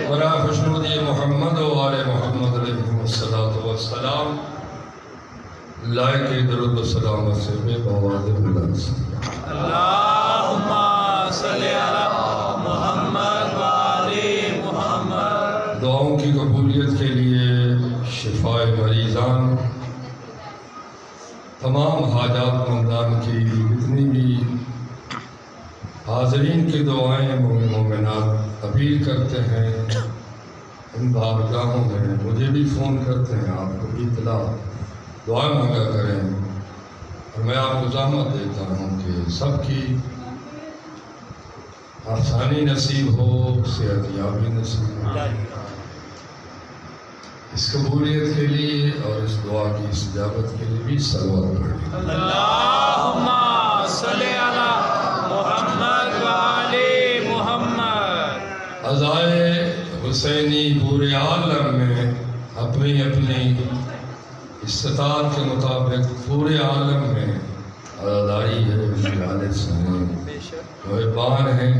برا خوشنودی محمد و آل محمد علیہ السلام لائق درود و سلام سے بے بآواز بلند اللہم صلی علی محمد و آل محمد. دعاؤں کی قبولیت کے لیے شفائے مریضان، تمام حاجات مندان کی جتنی بھی حاضرین کی دعائیں مومنات اپیل کرتے ہیں، ان بارگاہوں میں مجھے بھی فون کرتے ہیں، آپ کو بھی اطلاع دعا مانگا کریں، اور میں آپ کو زحمت دیتا ہوں کہ سب کی آسانی نصیب ہو، صحت یابی نصیب ہو. اس قبولیت کے لیے اور اس دعا کی استجابت کے لیے بھی صلوات پڑھیں. اللہم صلی علی محمد و آل محمد. عزائے حسینی پورے عالم میں اپنی اپنی استطاعت کے مطابق پورے عالم میں عزاداری ہے، خیالت سے ہیں، محبان ہیں.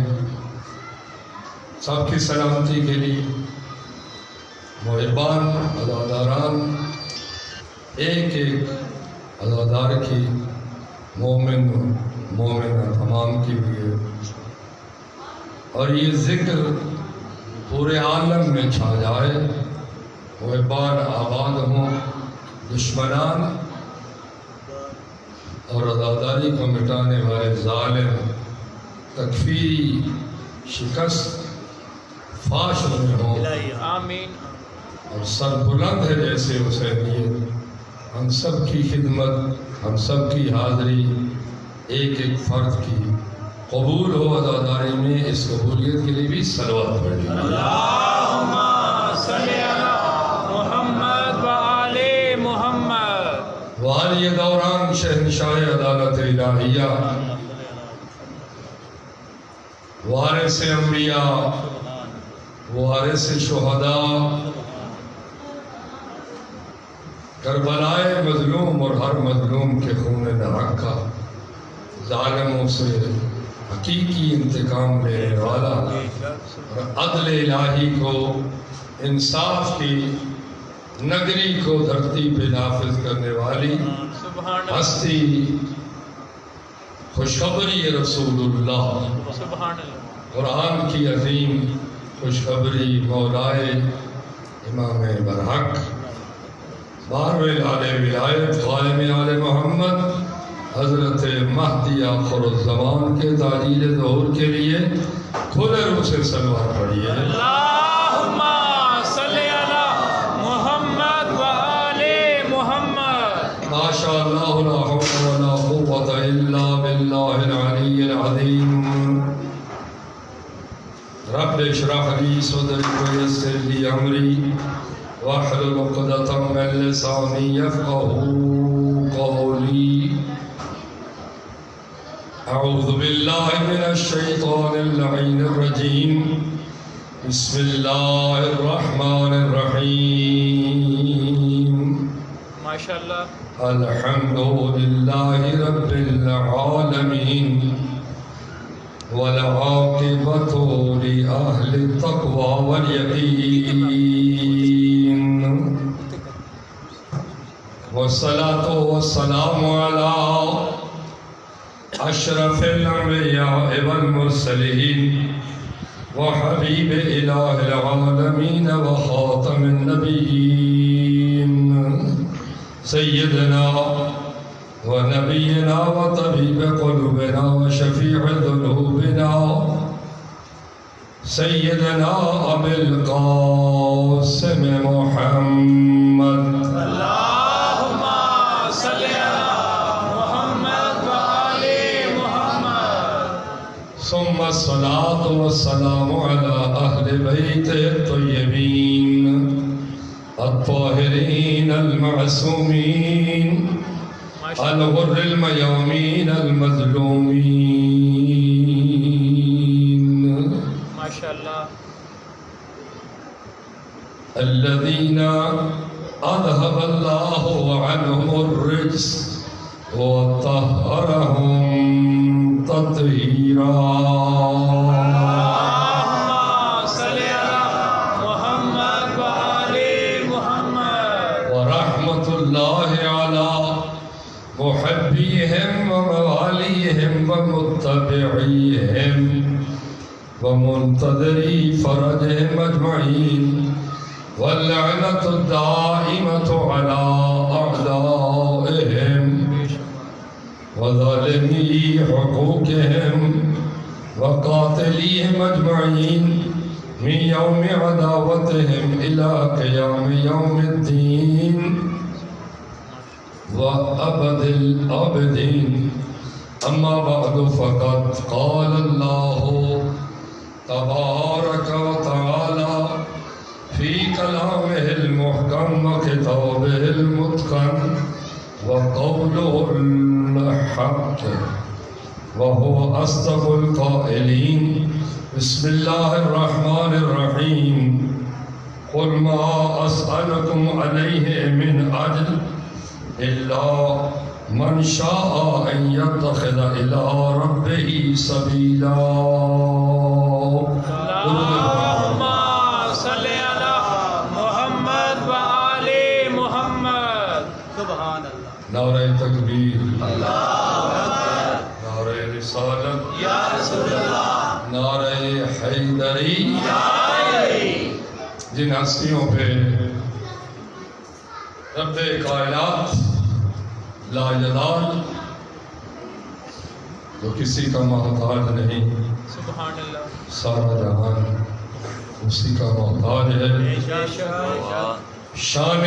سب کی سلامتی کے لیے محبان عزاداران ایک ایک عزادار کی مومنہ تمام کے لیے، اور یہ ذکر پورے عالم میں چھا جائے، محبان آباد ہوں، دشمنان اور عزاداری کو مٹانے والے ظالم تکفیری شکست فاش میں ہوں. آمین. اور سر بلند ہے جیسے حسینیت. ہم سب کی خدمت، ہم سب کی حاضری ایک ایک فرد کی قبول ہو عزاداری میں. اس قبولیت کے لیے بھی صلوات پڑھیں. اللہم صلی علی محمد و آل محمد. والی دوران شہنشاہ عدالت الہیہ، وارث انبیاء، وارث شہداء، کربلائے مظلوم اور ہر مظلوم کے خون نہق کا، ظالموں سے حقیقی انتقام لینے والا، اور عدل الہی کو، انصاف کی نگری کو دھرتی پہ نافذ کرنے والی ہستی، خوشخبری رسول اللہ، قرآن کی عظیم خوشخبری، مولائے امام برحق، بارویں آل ولایت، قائم آل محمد، حضرت مہدی آخر الزمان کے تعجیل ظہور کے لیے کھلے روح سے صلوات پڑھیے. اللہم صلی علی محمد و آل محمد. ما شاء اللہ لا حول ولا قوة الا باللہ العلی العظیم. رب اشرح لی صدری ویسر لی امری واحلل عقدۃ من لسانی یفقهوا قولی. اعوذ باللہ من الشیطان اللعین الرجیم. بسم اللہ الرحمن الرحیم. ماشاءاللہ. الحمد للہ رب العالمین والعاقبۃ لأہل التقوی والیقین، والصلاة والسلام علی اشرف الانبیاء والمرسلین وحبیب الہ العالمین وخاتم النبیین، سیدنا ونبینا وطبیب قلوبنا وشفیع ذنوبنا سیدنا ابی القاسم محمد. اللہم صلی علی محمد و آل محمد. ثم الصلاة والسلام على اہل بیت الطیبین الطاہرین المعصومین الغر المیامین المظلومین، ماشاءاللہ. الذین اذهب اللہ عنہم الرجس وطہرہم تطہیرا. اللہم صلی علی عليهم ومواليهم ومتبعيهم ومنتظري فرجهم أجمعين واللعنة الدائمة على أعدائهم وظالمي حقوقهم وقاتليهم أجمعين من يوم عداوتهم إلى قيام يوم الدين وأبد الآبدين. أما بعد فقد قال الله تبارك وتعالى في كلامه المحكم وكتابه المتقن وقوله الحق وهو أصدق القائلين. بسم الله الرحمن الرحيم. قل ما أسألكم عليه من أجر إلا من شاء أن يتخذ إلى ربه سبيلا. اللهم صل على محمد وآل محمد. سبحان اللہ. نعرہ تکبیر، نعرہ رسالت، یا رسول اللہ، نعرہ حیدری. جن ہستیوں پہ رب کائنات لا یزال جو کسی کا محتاج نہیں، سبحان اللہ، سارا جہان اسی کا محتاج ہے. شان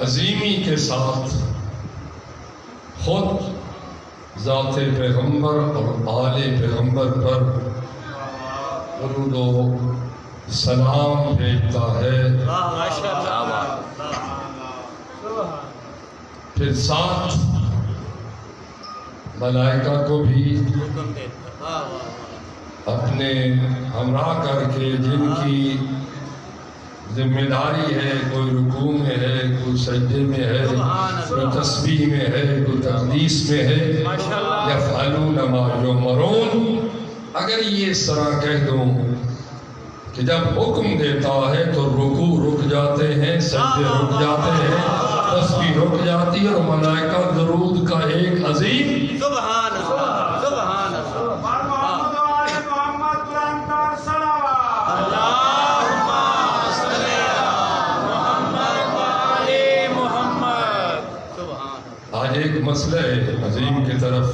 عظیمی کے ساتھ خود ذات پیغمبر اور آل پیغمبر پر درود و سلام بھیجتا ہے. ماشاءاللہ، پھر ساتھ ملائکہ کو بھی اپنے ہمراہ کر کے، جن کی ذمہ داری ہے، کوئی رکوع میں ہے، کوئی سجدے میں ہے، کوئی تسبیح میں ہے، کوئی تقدیس میں ہے. یفعلون ما یؤمرون. اگر یہ اس طرح کہہ دوں کہ جب حکم دیتا ہے تو رکوع رک جاتے ہیں، سجدے رک جاتے ہیں، تسبیح رک جاتی ہے، اور ملائکہ درود کا ایک عظیم سبحان اللہ، سبحان اللہ. اللہم صل علی محمد وآل محمد. سبحان اللہ. آج ایک مسئلہ عظیم کی طرف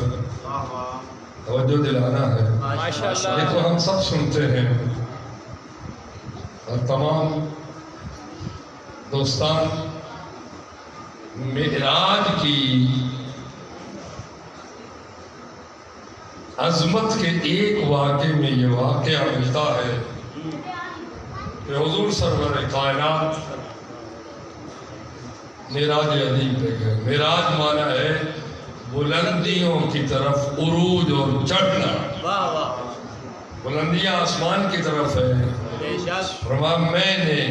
توجہ دلانا ہے. ماشاءاللہ. یہ تو ہم سب سنتے ہیں اور تمام دوستان معراج کی عظمت کے ایک واقعے میں یہ واقعہ ملتا ہے کہ حضور سرور کائنات معراج عظیم پہ گئے. معراج مانا ہے بلندیوں کی طرف عروج اور چڑھنا. واہ واہ. بلندیاں آسمان کی طرف ہے. بے شک. فرمایا میں نے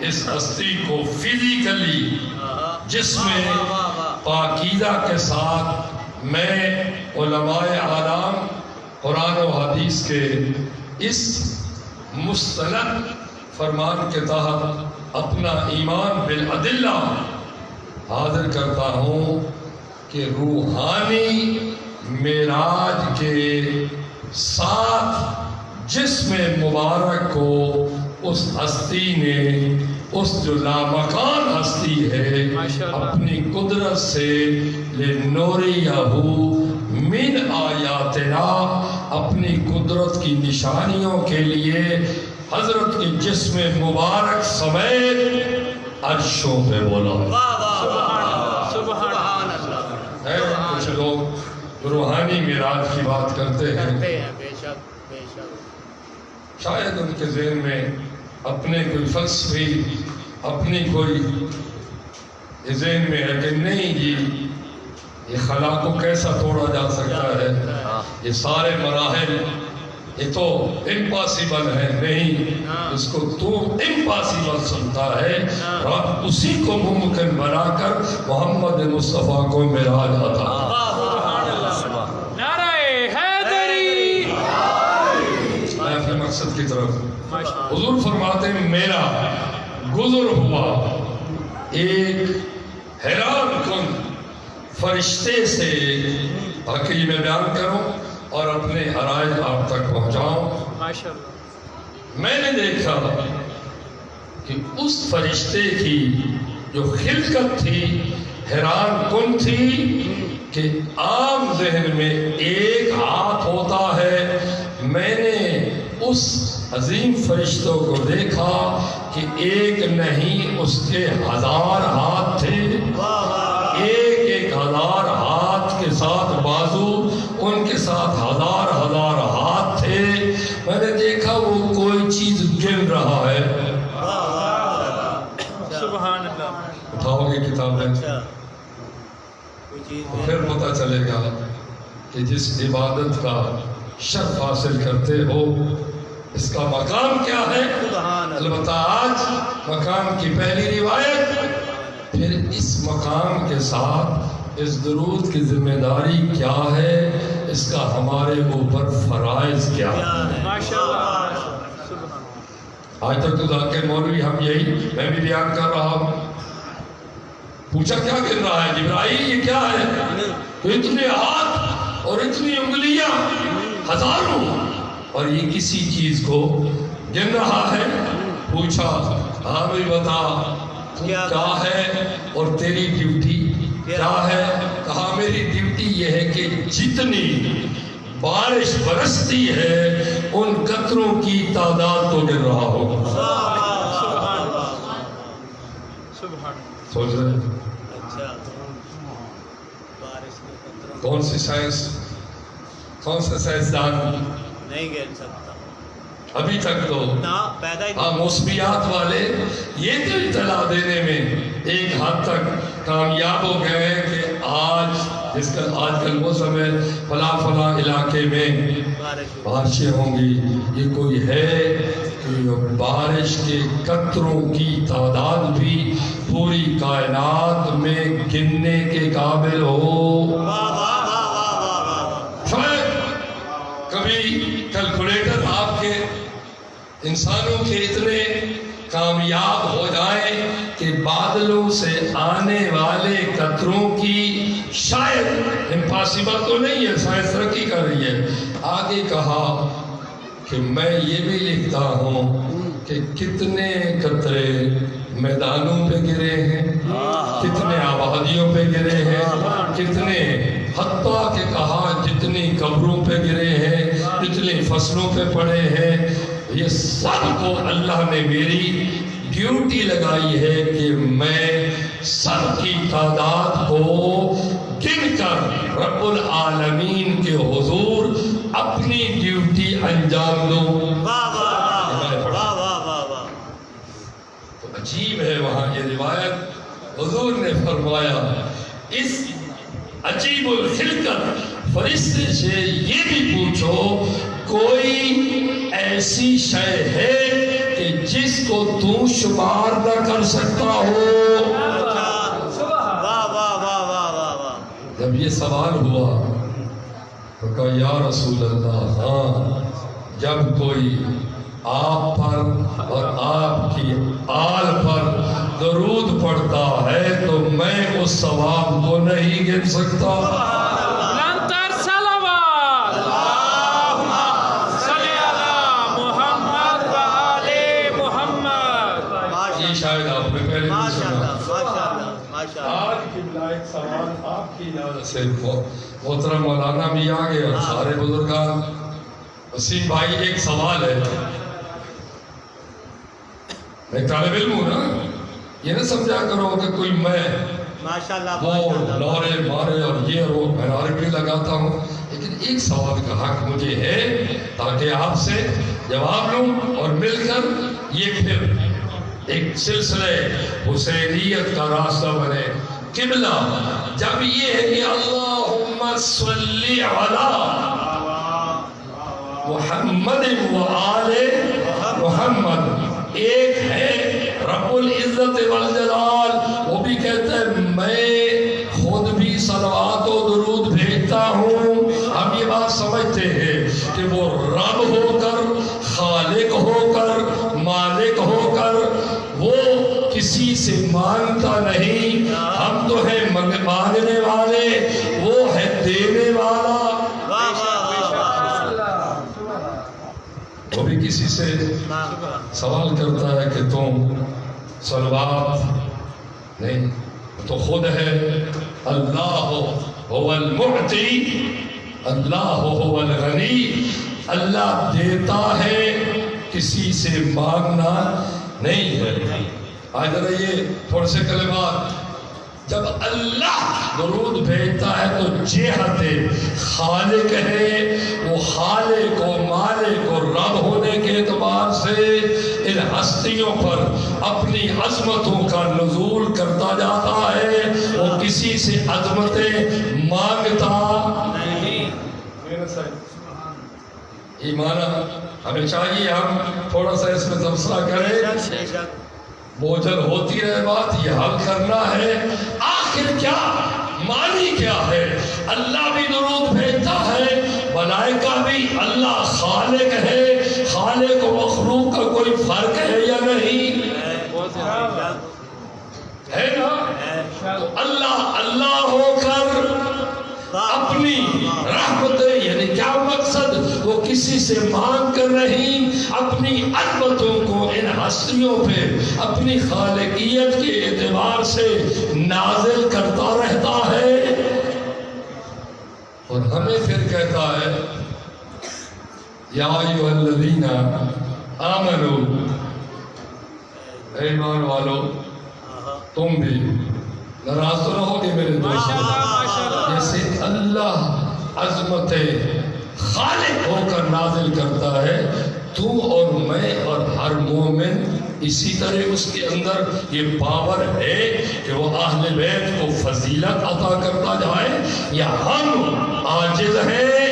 اس ہستی کو فزیکلی جسم پاکیزہ کے ساتھ میں علماء اعلام قرآن و حدیث کے اس مستند فرمان کے تحت اپنا ایمان بالعدلہ حاضر کرتا ہوں کہ روحانی معراج کے ساتھ جسم مبارک کو اس ہستی نے، اس جو لامکان ہستی ہے، اپنی قدرت سے لِنُرِيَهُ مِنْ آیاتنا، اپنی قدرت کی نشانیوں کے لیے حضرت کی جسم مبارک سمیت عرشوں پہ بولا. سبحان اللہ. کچھ لوگ روحانی معراج کی بات کرتے ہیں، بے شک بے شک. شاید ان کے ذہن میں اپنے کوئی فلسفی، اپنی کوئی ذہن میں ہے کہ نہیں جی یہ خلا کو کیسا توڑا جا سکتا ہے، یہ سارے مراحل یہ تو امپاسبل ہے. نہیں، اس کو تو امپاسبل سنتا ہے، رب اسی کو ممکن بنا کر محمد مصطفیٰ کو معراج عطا. نعرہ حیدری. میں اپنے مقصد کی طرف. حضور فرماتے ہیں میرا گزر ہوا ایک حیران کن فرشتے سے تاکہ یہ میں بیان کروں اور اپنے عرائض آپ تک پہنچاؤں. ماشاءاللہ. میں نے دیکھا کہ اس فرشتے کی جو خلقت تھی حیران کن تھی کہ عام ذہن میں ایک ہاتھ ہوتا ہے. میں نے اس عظیم فرشتوں کو دیکھا کہ ایک نہیں اس کے 1000 ہاتھ تھے. ایک 1000 ہاتھ کے ساتھ بازو، ان کے ساتھ 1000 ہاتھ تھے. میں نے دیکھا وہ کوئی چیز گن رہا ہے. سبحان اللہ. اٹھاؤ گے کتابیں پھر پتہ چلے گا کہ جس عبادت کا شرف حاصل کرتے ہو اس کا مقام کیا ہے. البتہ آج مقام کی پہلی روایت، پھر اس مقام کے ساتھ اس درود کی ذمہ داری کیا ہے، اس کا ہمارے اوپر فرائض کیا ہے. ماشاءاللہ. سبحان. آج تک تو ذاکر مولوی ہم یہی میں بھی بیان کر رہا ہوں. پوچھا کیا گر رہا ہے جبرائیل، یہ کیا ہے؟ تو اتنے ہاتھ اور اتنی انگلیاں، ہزاروں، اور یہ کسی چیز کو گن رہا ہے. پوچھا ہاں بھی بتا کیا ہے اور تیری ڈیوٹی کیا ہے؟ کہا میری ڈیوٹی یہ ہے کہ جتنی بارش برستی ہے ان قطروں کی تعداد کو گن رہا ہو. سبحان. سوچ رہے کون سی سائنس، کون سا سائنسدان نہیں گن سکتا ابھی تک تو پیدا ہی موسمیات والے یہ تو اطلاع دینے میں ایک حد تک کامیاب ہو گئے ہیں کہ آج کل موسم ہے فلاں فلاں علاقے میں بارشیں ہوں گی. یہ کوئی ہے کہ بارش کے قطروں کی تعداد بھی پوری کائنات میں گننے کے قابل ہو؟ شاید کبھی کیلکولیٹر آپ کے انسانوں کے اتنے کامیاب ہو جائیں کہ بادلوں سے آنے والے قطروں کی، شاید امپاسبل تو نہیں ہے، سائنس ترقی کر رہی ہے. آگے کہا کہ میں یہ بھی لکھتا ہوں کہ کتنے قطرے میدانوں پہ گرے ہیں، کتنے آبادیوں پہ گرے ہیں، کتنے، حتیٰ کہ کہا جتنی قبروں پہ گرے ہیں، جتنی فصلوں پہ پڑے ہیں. یہ سب کو اللہ نے میری ڈیوٹی لگائی ہے کہ میں سب کی تعداد کو گن کر رب العالمین کے حضور اپنی ڈیوٹی انجام دوں. تو عجیب ہے وہاں یہ روایت. حضور نے فرمایا اس عجیب الخلقت فرشتے سے یہ بھی پوچھو کوئی ایسی شے ہے کہ جس کو تو شمار نہ کر سکتا ہو؟ جب یہ سوال ہوا تو کہا یا رسول اللہ ہاں، جب کوئی آپ پر اور آپ کی آل پر درود پڑھتا ہے تو میں اس ثواب کو نہیں گن سکتا. لنتر صلوات اللہم صلی علی محمد و آل محمد. یہ شاید آپ نے پہلے نہیں سنا. ماشاءاللہ. آج کی لائق سوال آپ کی اجازت سے محترم مولانا بھی آگے اور سارے بزرگان. وسیم بھائی ایک سوال ہے، میں طالب علم ہوں نا، یہ نہ سمجھا کرو کہ کوئی میں وہ لورے مارے اور یہ رو میں عربی لگاتا ہوں. لیکن ایک سوال کا حق مجھے ہے تاکہ آپ سے جواب لوں اور مل کر یہ پھر ایک سلسلہ حسینیت کا راستہ بنے. قبلہ جب یہ ہے کہ اللہم صلی علی محمد و آل محمد، ایک ہے رب العزت والجلال، وہ بھی کہتا ہے میں خود بھی صلوات و درود بھیجتا ہوں. ہم یہ بات سمجھتے ہیں کہ وہ رب ہو کر، خالق ہو کر، مالک ہو کر وہ کسی سے مانگتا نہیں. ہم تو ہیں مانگنے والے کبھی کسی سے سوال کرتا ہے کہ تم صلوات نہیں تو خود ہے اللہ هو المعطی اللہ هو الغنی، اللہ دیتا ہے کسی سے مانگنا نہیں ہے۔ آج ذرا یہ تھوڑے سے کلمات، جب اللہ درود بھیجتا ہے تو جہت خالق ہے، وہ خالق و مالک و رب ہونے کے اعتبار سے ان ہستیوں پر اپنی عظمتوں کا نزول کرتا جاتا ہے، وہ کسی سے عظمتیں مانگتا نہیں۔ ایمان ہمیں چاہیے ہم تھوڑا سا اس میں تبصرہ کریں، بوجھل ہوتی رہے بات، یہ حل کرنا ہے آخر کیا معنی کیا ہے۔ اللہ بھی درود بھیجتا ہے، ملائکہ بھی، اللہ خالق ہے، خالق و مخلوق کا کوئی فرق ہے یا نہیں ہے نا؟ تو اللہ اللہ ہو کر اپنی رحمتیں، یعنی کیا مقصد، وہ کسی سے مانگ کر نہیں، اپنی عظمتوں کو ان ہستیوں پہ اپنی خالقیت کے اعتبار سے نازل کرتا رہتا ہے، اور ہمیں پھر کہتا ہے یا ایھا الذین آمنو، اے ایمان والو تم بھی ناراض تو رہو گے میرے دوست، جیسے اللہ عظمت خالق ہو کر نازل کرتا ہے، تو اور میں اور ہر مومن اسی طرح اس کے اندر یہ پاور ہے کہ وہ اہل بیت کو فضیلت عطا کرتا جائے، یا ہم عاجز ہیں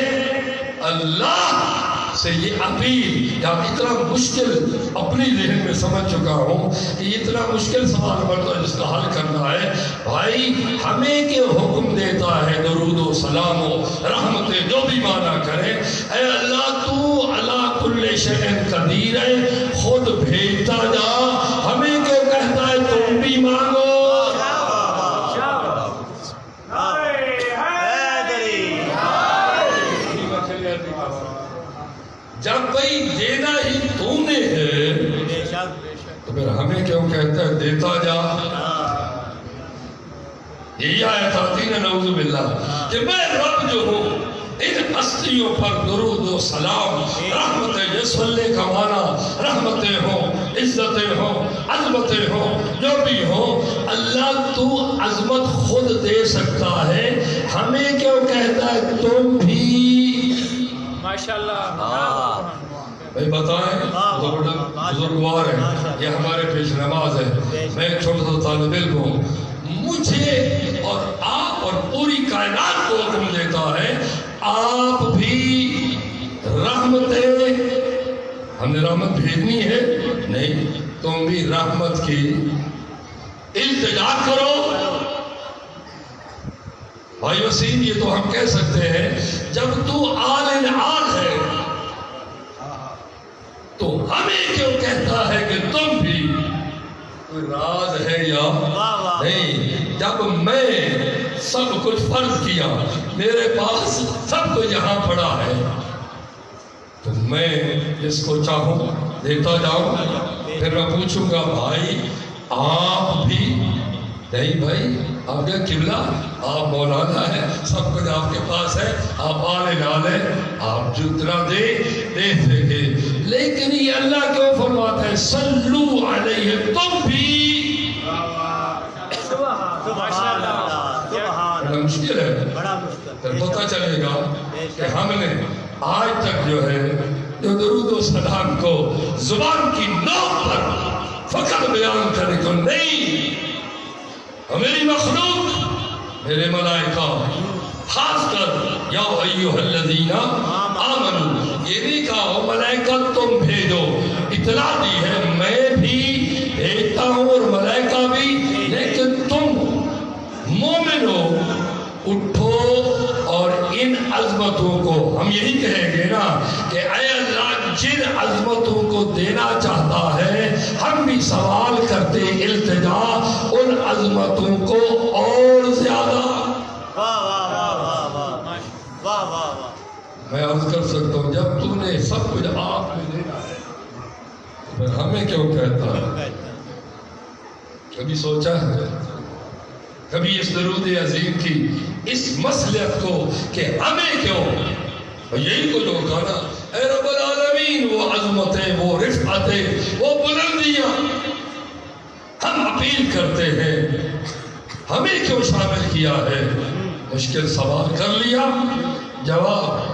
اللہ سے یہ اپیل، یا اتنا مشکل اپنی ذہن میں سمجھ چکا ہوں کہ یہ اتنا مشکل سوال بنتا ہے جس کا حل کرنا ہے، بھائی ہمیں کہ حکم دیتا ہے درود و سلام و رحمتیں جو بھی معنی کرے، اے اللہ تو علی کل شیء قدیر ہے، خود بھیجتا جا، ہمیں کہ کہتا ہے تم بھی مانگو۔ جب بھئی دینا ہی تو نے ہے تو پھر ہمیں کیوں کہتا ہے دیتا جا؟ یہی آیت آتی ہے نعوذ باللہ کہ میں رب جو ہوں ان ہستیوں پر درود و سلام، رحمتیں، یہ صلی کا معنی رحمتیں ہوں، عزتیں ہوں، عظمتیں ہوں، جو بھی ہوں، اللہ تو عظمت خود دے سکتا ہے، ہمیں کیوں کہتا ہے تم بھی؟ ماشاءاللہ بھائی بتائیں، بزرگوار ہیں، یہ ہمارے پیش نماز ہے، میں ایک چھوٹا سا طالب علم ہوں، مجھے اور آپ اور پوری کائنات کو حکم دیتا ہے آپ بھی رحمتیں، ہم نے رحمت بھیجنی ہے نہیں، تم بھی رحمت کی التجا کرو۔ بھائی وسیم یہ تو ہم کہہ سکتے ہیں جب تو آل آل ہے تو ہمیں کیوں کہتا ہے کہ تم بھی؟ کوئی راز ہے یا نہیں؟ جب میں سب کچھ فرض کیا، میرے پاس سب کچھ یہاں پڑا ہے، تو میں جس کو چاہوں دیتا جاؤں، پھر میں پوچھوں گا بھائی آپ بھی؟ نہیں بھائی، آپ کیا قبلہ، آپ مولانا ہے، سب کچھ آپ کے پاس ہے، آپ آلے نالے، آپ جتنا دے سکے، لیکن یہ اللہ کیوں فرماتا ہے صلو علیہ، تم بھی؟ بڑا مشکل ہے، پھر پتہ چلے گا کہ ہم نے آج تک جو ہے جو درود و سلام کو زبان کی نوک پر فقط بیان کرنے کو نہیں، میری مخلوق، میرے ملائکہ، خاص کر یا ایھا الذین آمنو، یہ نہیں کہا ہو ملائکہ تم بھیجو، اطلاع دی ہے میں بھی بھیجتا ہوں اور ملائکہ بھی، لیکن تم مومن ہو، اٹھو اور ان عظمتوں کو، ہم یہی کہیں گے نا کہ اے اللہ جن عظمتوں کو دینا چاہتا ہے، ہم بھی سوال کرتے التجا ان عظمتوں کو اور زیادہ۔ میں عرض کر سکتا ہوں جب تم نے سب کچھ آپ میں دینا ہے ہمیں کیوں کہتا ہے؟ کہتا ہے کبھی سوچا ہے؟ کبھی اس درود عظیم کی اس مصلحت کو کہ ہمیں کیوں؟ یہی کو جو کہا اے رب العالمین، وہ عظمتیں، وہ رفعتیں، وہ بلندیاں ہم اپیل کرتے ہیں، ہمیں کیوں شامل کیا ہے؟ مشکل سوال کر لیا، جواب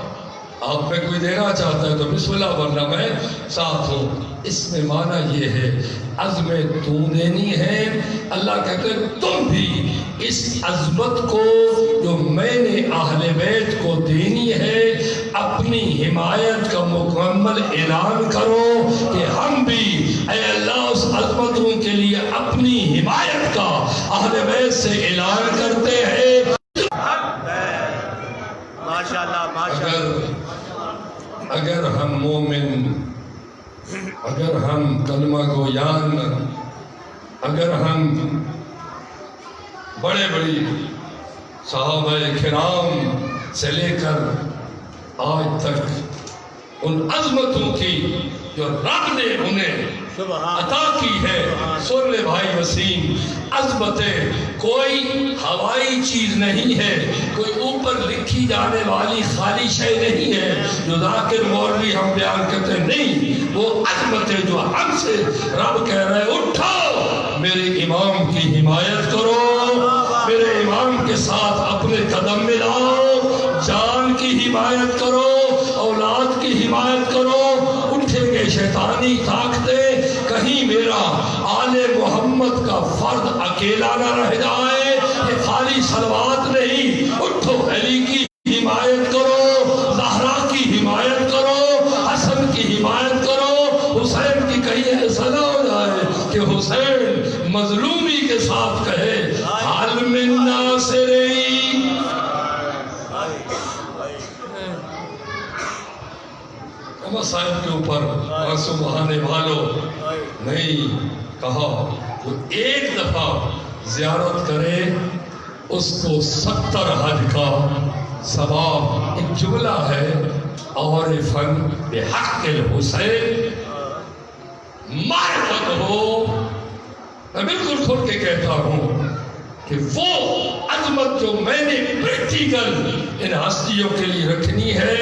آپ میں کوئی دینا چاہتا ہے تو بسم اللہ، ورنہ میں ساتھ ہوں۔ اس میں معنی یہ ہے عزم تو دینی ہے، اللہ کہتے ہیں تم بھی اس عظمت کو جو میں نے اہل بیت کو دینی ہے اپنی حمایت کا مکمل اعلان کرو کہ ہم بھی اے اللہ اس عظمتوں کے لیے اپنی حمایت کا اہل بیت سے اعلان کرتے ہیں۔ ماشاءاللہ ماشاءاللہ۔ اگر ہم مومن، اگر ہم کلمہ گویان، اگر ہم بڑے بڑی صحابہ کرام سے لے کر آج تک ان عظمتوں کی جو رب نے انہیں عطا کی ہے، سن لے بھائی وسیم، عظمتیں کوئی ہوائی چیز نہیں ہے، کوئی اوپر لکھی جانے والی خالی شے نہیں ہے جو ذاکر مولوی ہم بیان کرتے نہیں، وہ عظمتیں جو ہم سے رب کہہ رہے اٹھو میرے امام کی حمایت کرو، میرے امام کے ساتھ اپنے قدم ملاؤ، جان کی حمایت کرو، اولاد کی حمایت کرو، اٹھیں گے شیطانی طاقتیں، کہیں میرا آل محمد کا فرد اکیلا نہ رہ جائے، یہ خالی صلوات نہیں، اٹھو علی کی حمایت کرو، زہرا کی حمایت کرو، حسن کی حمایت کرو، حسین کی کہیں ایسا نہ ہو جائے کہ حسین مظلومی کے ساتھ کہے حال من ناصری۔ صاحب کے اوپر آنسو بہانے والوں نہیں کہا، جو ایک دفعہ زیارت کرے اس کو 70 حج کا ثواب۔ ایک جملہ ہے اور فن بحق الحسین معرفت ہو، میں بالکل کھل کے کہتا ہوں کہ وہ عظمت جو میں نے پریکٹیکل ان ہستیوں کے لیے رکھنی ہے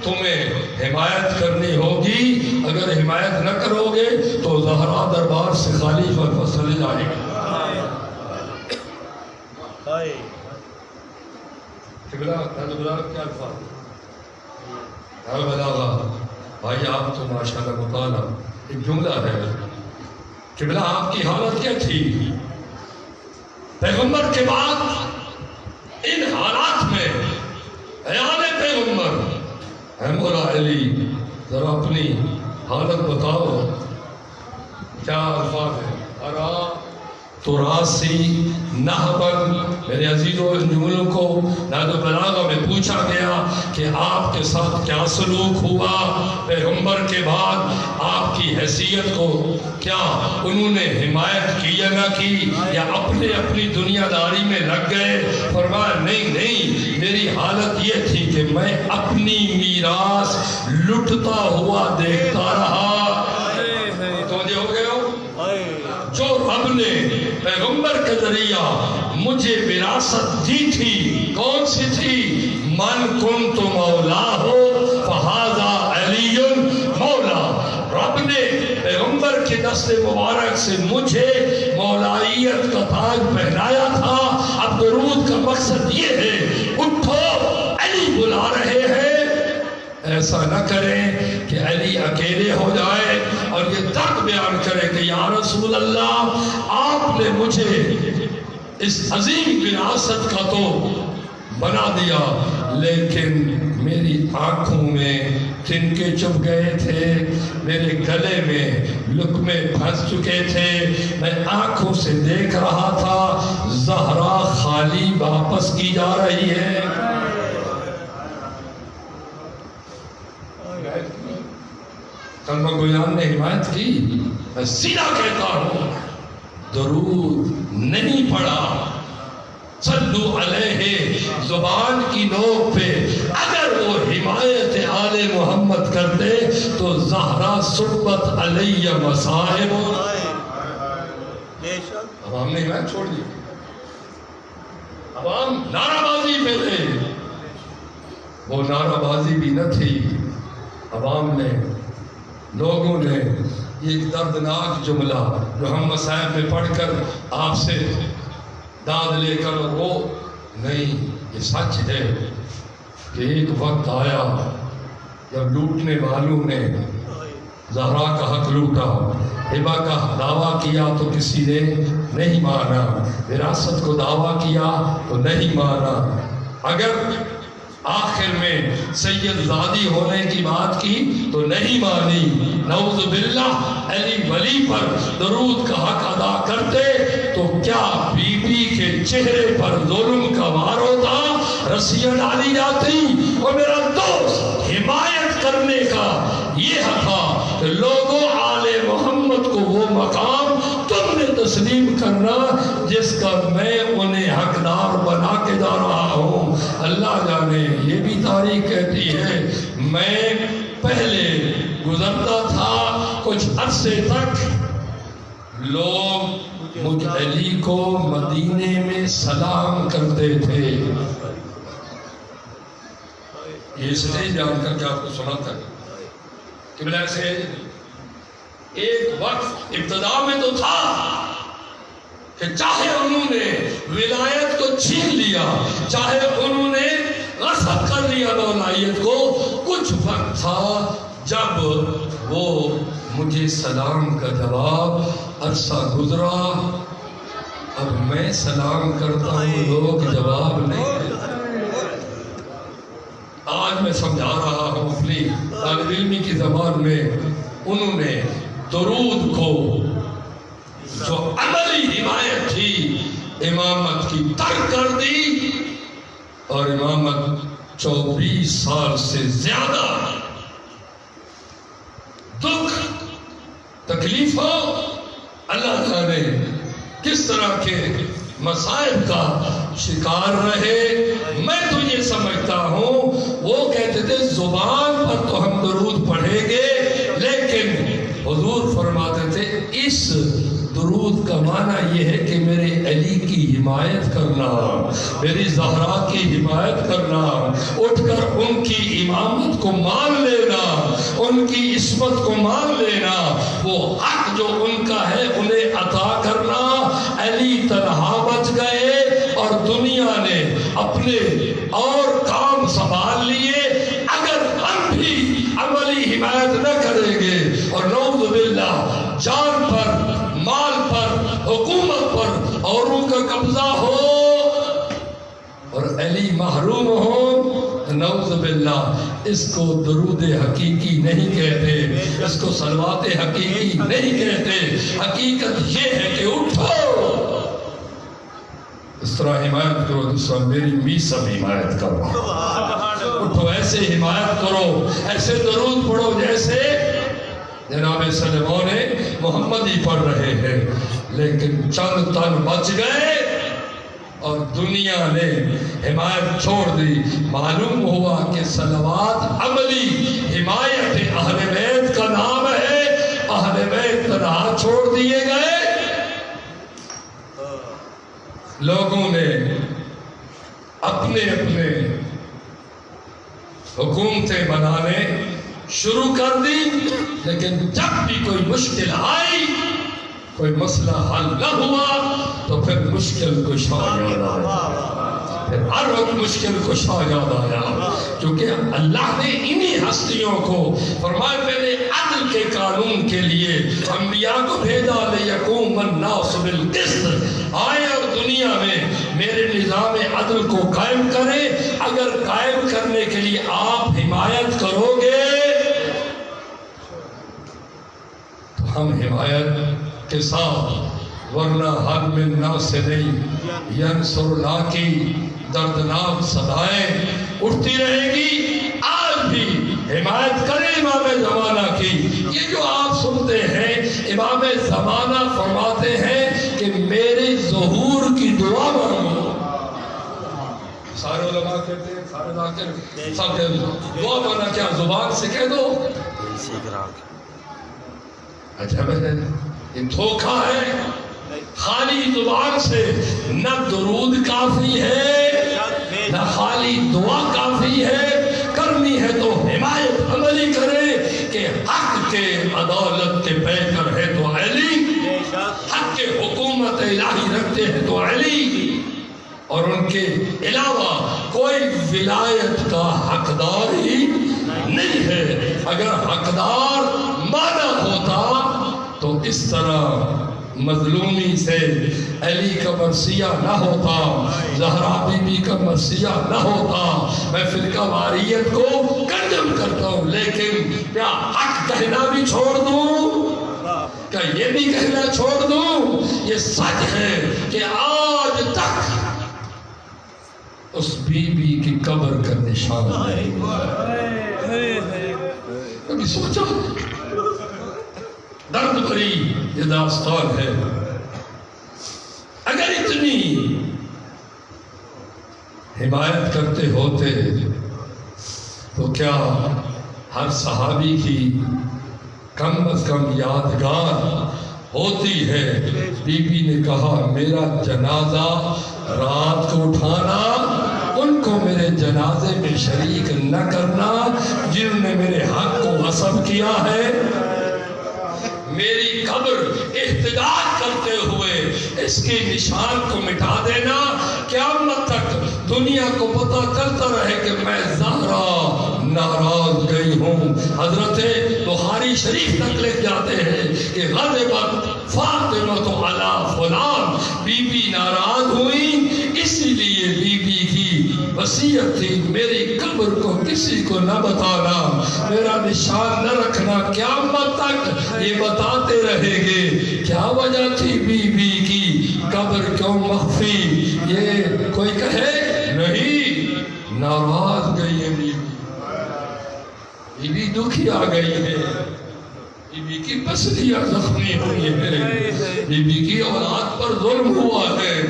تمہیں حمایت کرنی ہوگی، اگر حمایت نہ کرو گے تو زہرا دربار سے خالی واپس چلے جائے گا۔ کیا الفاظ بھائی آپ تو ماشاءاللہ مطالعہ، ایک جملہ ہے قبلہ آپ کی حالت کیا تھی پیغمبر کے بعد ان حالات میں؟ خیال پیغمبر اے مولا علی ذرا اپنی حالت بتاؤ، کیا الفاظ ہے؟ ارا تراسی نہبن، میرے عزیزوں ان جملوں کو نہج البلاغہ میں پوچھا گیا کہ آپ کے ساتھ کیا سلوک ہوا پیغمبر کے بعد، آپ کی حیثیت کو کیا انہوں نے حمایت کی یا نہ کی، یا اپنے اپنی دنیا داری میں لگ گئے؟ فرمایا نہیں، میری حالت یہ تھی کہ میں اپنی میراث لٹتا ہوا دیکھتا رہا۔ توجہ ہو گئے ہو؟ جو رب نے پیغمبر کے ذریعہ مجھے وراثت دی تھی کون سی تھی؟ من کنت مولا ہو فہذا علی مولا۔ رب نے پیغمبر کے دست مبارک سے مجھے مولائیت کا تاج پہنایا تھا۔ اب درود کا مقصد یہ ہے اٹھو علی بلا رہے ہیں، ایسا نہ کریں کہ علی اکیلے ہو جائے اور یہ درد بیان کرے کہ یا رسول اللہ آپ نے مجھے اس عظیم وراثت کا تو بنا دیا، لیکن میری آنکھوں میں تنکے چپ گئے تھے، میرے گلے میں لقمے پھنس چکے تھے، میں آنکھوں سے دیکھ رہا تھا زہرا خالی واپس کی جا رہی ہے۔ کلمہ گویان نے حمایت کی، میں سیدھا کہتا ہوں درود نہیں پڑھا، صلو علیہ زبان کی نوک پہ، اگر وہ حمایت آل محمد کرتے تو زہرا صحبت علیہ مصائب. عوام نے ایمان چھوڑ دی. عوام نعرہ بازی پہ تھے. وہ نعرہ بازی بھی نہ تھی. عوام نے، لوگوں نے ایک دردناک جملہ جو ہم مصائب میں پڑھ کر آپ سے داد لے کر وہ نہیں، یہ سچ ہے کہ ایک وقت آیا جب لوٹنے والوں نے زہرا کا حق لوٹا، ہبہ کا دعویٰ کیا تو کسی نے نہیں مانا، وراثت کو دعویٰ کیا تو نہیں مانا، اگر آخر میں سید زادی ہونے کی بات کی تو نہیں مانی. نعوذ باللہ علی ولی پر درود کا حق ادا کرتے تو کیا بی بی کے چہرے پر ظلم کا وار ہوتا؟ رسیاں ڈالی جاتی. اور میرا دوست، حمایت کرنے کا یہ حق تھا کہ لوگوں آل محمد کو وہ مقام تم نے تسلیم کرنا جس کا میں انہیں حقدار بنا کے جا رہا ہوں. اللہ جانے، یہ بھی تاریخ کہتی ہے میں پہلے گزرتا تھا کچھ عرصے تک لوگ مجھ علی کو مدینے میں سلام کرتے تھے. یہ اس لیے جان کر کے آپ کو سناتا ہے کہ بلا سے ایک وقت ابتدا میں تو تھا کہ چاہے انہوں نے ولایت کو چھین لیا، چاہے انہوں نے غصب کر لیا مولائیت کو، کچھ وقت تھا جب وہ مجھے سلام کا جواب عرصہ گزرا، اب میں سلام کرتا ہوں لوگ جواب نہیں دیتے. آج میں سمجھا رہا ہوں اپنی طالب علمی کی زبان میں، انہوں نے درود کو جو عملی حمایت تھی امامت کی ترک کر دی، اور امامت 24 سال سے زیادہ دکھ تکلیفوں، اللہ جانے کس طرح کے مصائب کا شکار رہے. میں تو یہ سمجھتا ہوں وہ کہتے تھے زبان پر تو ہم درود پڑھیں گے، لیکن حضور فرماتے تھے اس درود کا معنی یہ ہے کہ میرے علی کی حمایت کرنا، میری زہرا کی حمایت کرنا، اٹھ کر ان کی امامت کو مان لینا، ان کی عصمت کو مان لینا، وہ حق جو ان کا ہے انہیں عطا کرنا. علی تنہا بچ گئے اور دنیا نے اپنے اور کام سنبھال لیے. اگر ہم بھی عملی حمایت نہ کریں گے اور نعوذ باللہ جان پر، مال پر، حکومت پر اوروں کا قبضہ ہو اور علی محروم ہو، نعوذ باللہ اس کو درود حقیقی نہیں کہتے، اس کو صلوات حقیقی نہیں کہتے. حقیقت یہ ہے کہ اٹھو، اس طرح حمایت کرو، دوسرا میری میسم حمایت کرو، اٹھو ایسے حمایت کرو، ایسے درود پڑھو جیسے جناب سلیمان محمد ہی پڑھ رہے ہیں. لیکن چند تن بچ گئے اور دنیا نے حمایت چھوڑ دی. معلوم ہوا کہ صلوات عملی حمایت اہل بیت کا نام ہے. اہل بیت تنہا چھوڑ دیے گئے. لوگوں نے اپنے اپنے حکومتیں بنانے شروع کر دی، لیکن جب بھی کوئی مشکل آئی، کوئی مسئلہ حل نہ ہوا تو پھر مشکل کشا یاد آیا، پھر ہر وقت مشکل کشا یاد آیا. کیونکہ اللہ نے انہی ہستیوں کو فرمایا میں نے عدل کے قانون کے لیے انبیاء کو بھیجا لیقوم الناس بالقسط، آئے اور دنیا میں میرے نظام عدل کو قائم کریں. اگر قائم کرنے کے لیے آپ حمایت کرو گے تو ہم حمایت کے ساتھ، ورنہ حل من ناصرین ینصر لا کی دردناک صدائیں اٹھتی رہے گی. آج بھی حمایت کریں امام زمانہ کی. یہ جو آپ سنتے ہیں امام زمانہ فرماتے ہیں کہ میرے ظہور کی دعا مانگو. سارے علماء کہتے ہیں سب کہہ دو دعا مانا کیا زبان سے کہہ دو عجب ہے یہ دھوکہ ہے خالی زبان سے نہ درود کافی ہے نہ خالی دعا کافی ہے کرنی ہے تو حمایت عملی کرے کہ حق کے عدالت کے پیکر ہے تو علی حق کے حکومت الہی رکھتے ہیں تو علی اور ان کے علاوہ کوئی ولایت کا حقدار ہی نہیں ہے اگر حقدار مانا ہوتا تو اس طرح مظلومی سے علی کا مرثیہ نہ ہوتا زہرا بی بی کا مرثیہ نہ ہوتا میں فرقہ واریت کو کنڈم کرتا ہوں لیکن کیا حق کہنا بھی چھوڑ دوں کیا یہ بھی کہنا چھوڑ دوں یہ سچ ہے کہ آج تک اس بی بی کی قبر کا نشان کبھی سوچا درد بھری یہ داستان ہے اگر اتنی حمایت کرتے ہوتے تو کیا ہر صحابی کی کم از کم یادگار ہوتی ہے بی بی نے کہا میرا جنازہ رات کو اٹھانا ان کو میرے جنازے میں شریک نہ کرنا جنہوں نے میرے حق کو غصب کیا ہے میری قبر احتجاج کرتے ہوئے اس کے نشان کو مٹا دینا قیامت تک دنیا کو پتہ چلتا رہے کہ میں زہرا ناراض گئی ہوں حضرت بخاری شریف تک لکھ جاتے ہیں کہ غضبت فاطمہ علی فلان بی بی ناراض ہوئی اسی لیے بی بی کی وصیت تھی میری قبر کو کسی کو نہ بتانا میرا نشان نہ رکھنا قیامت تک یہ بتاتے رہے گے کیا وجہ تھی بی بی کی قبر کیوں مخفی یہ کوئی کہے نہیں ناراض گئی ہے بی بی دکھی آ گئی ہے بی بی کی پسلیاں زخمی ہوئی ہے بی بی کی اولاد پر ظلم ہوا ہے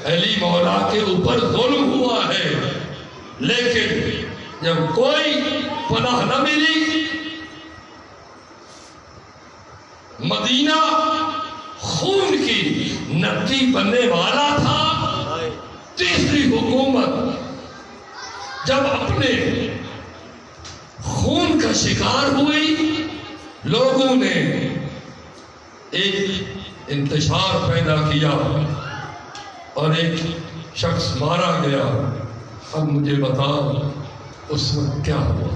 علی مولا کے اوپر ظلم ہوا ہے لیکن جب کوئی پناہ نہ ملی مدینہ خون کی ندی بننے والا تھا تیسری حکومت جب اپنے خون کا شکار ہوئی لوگوں نے ایک انتشار پیدا کیا اور ایک شخص مارا گیا اب مجھے بتاؤ اس وقت کیا ہوا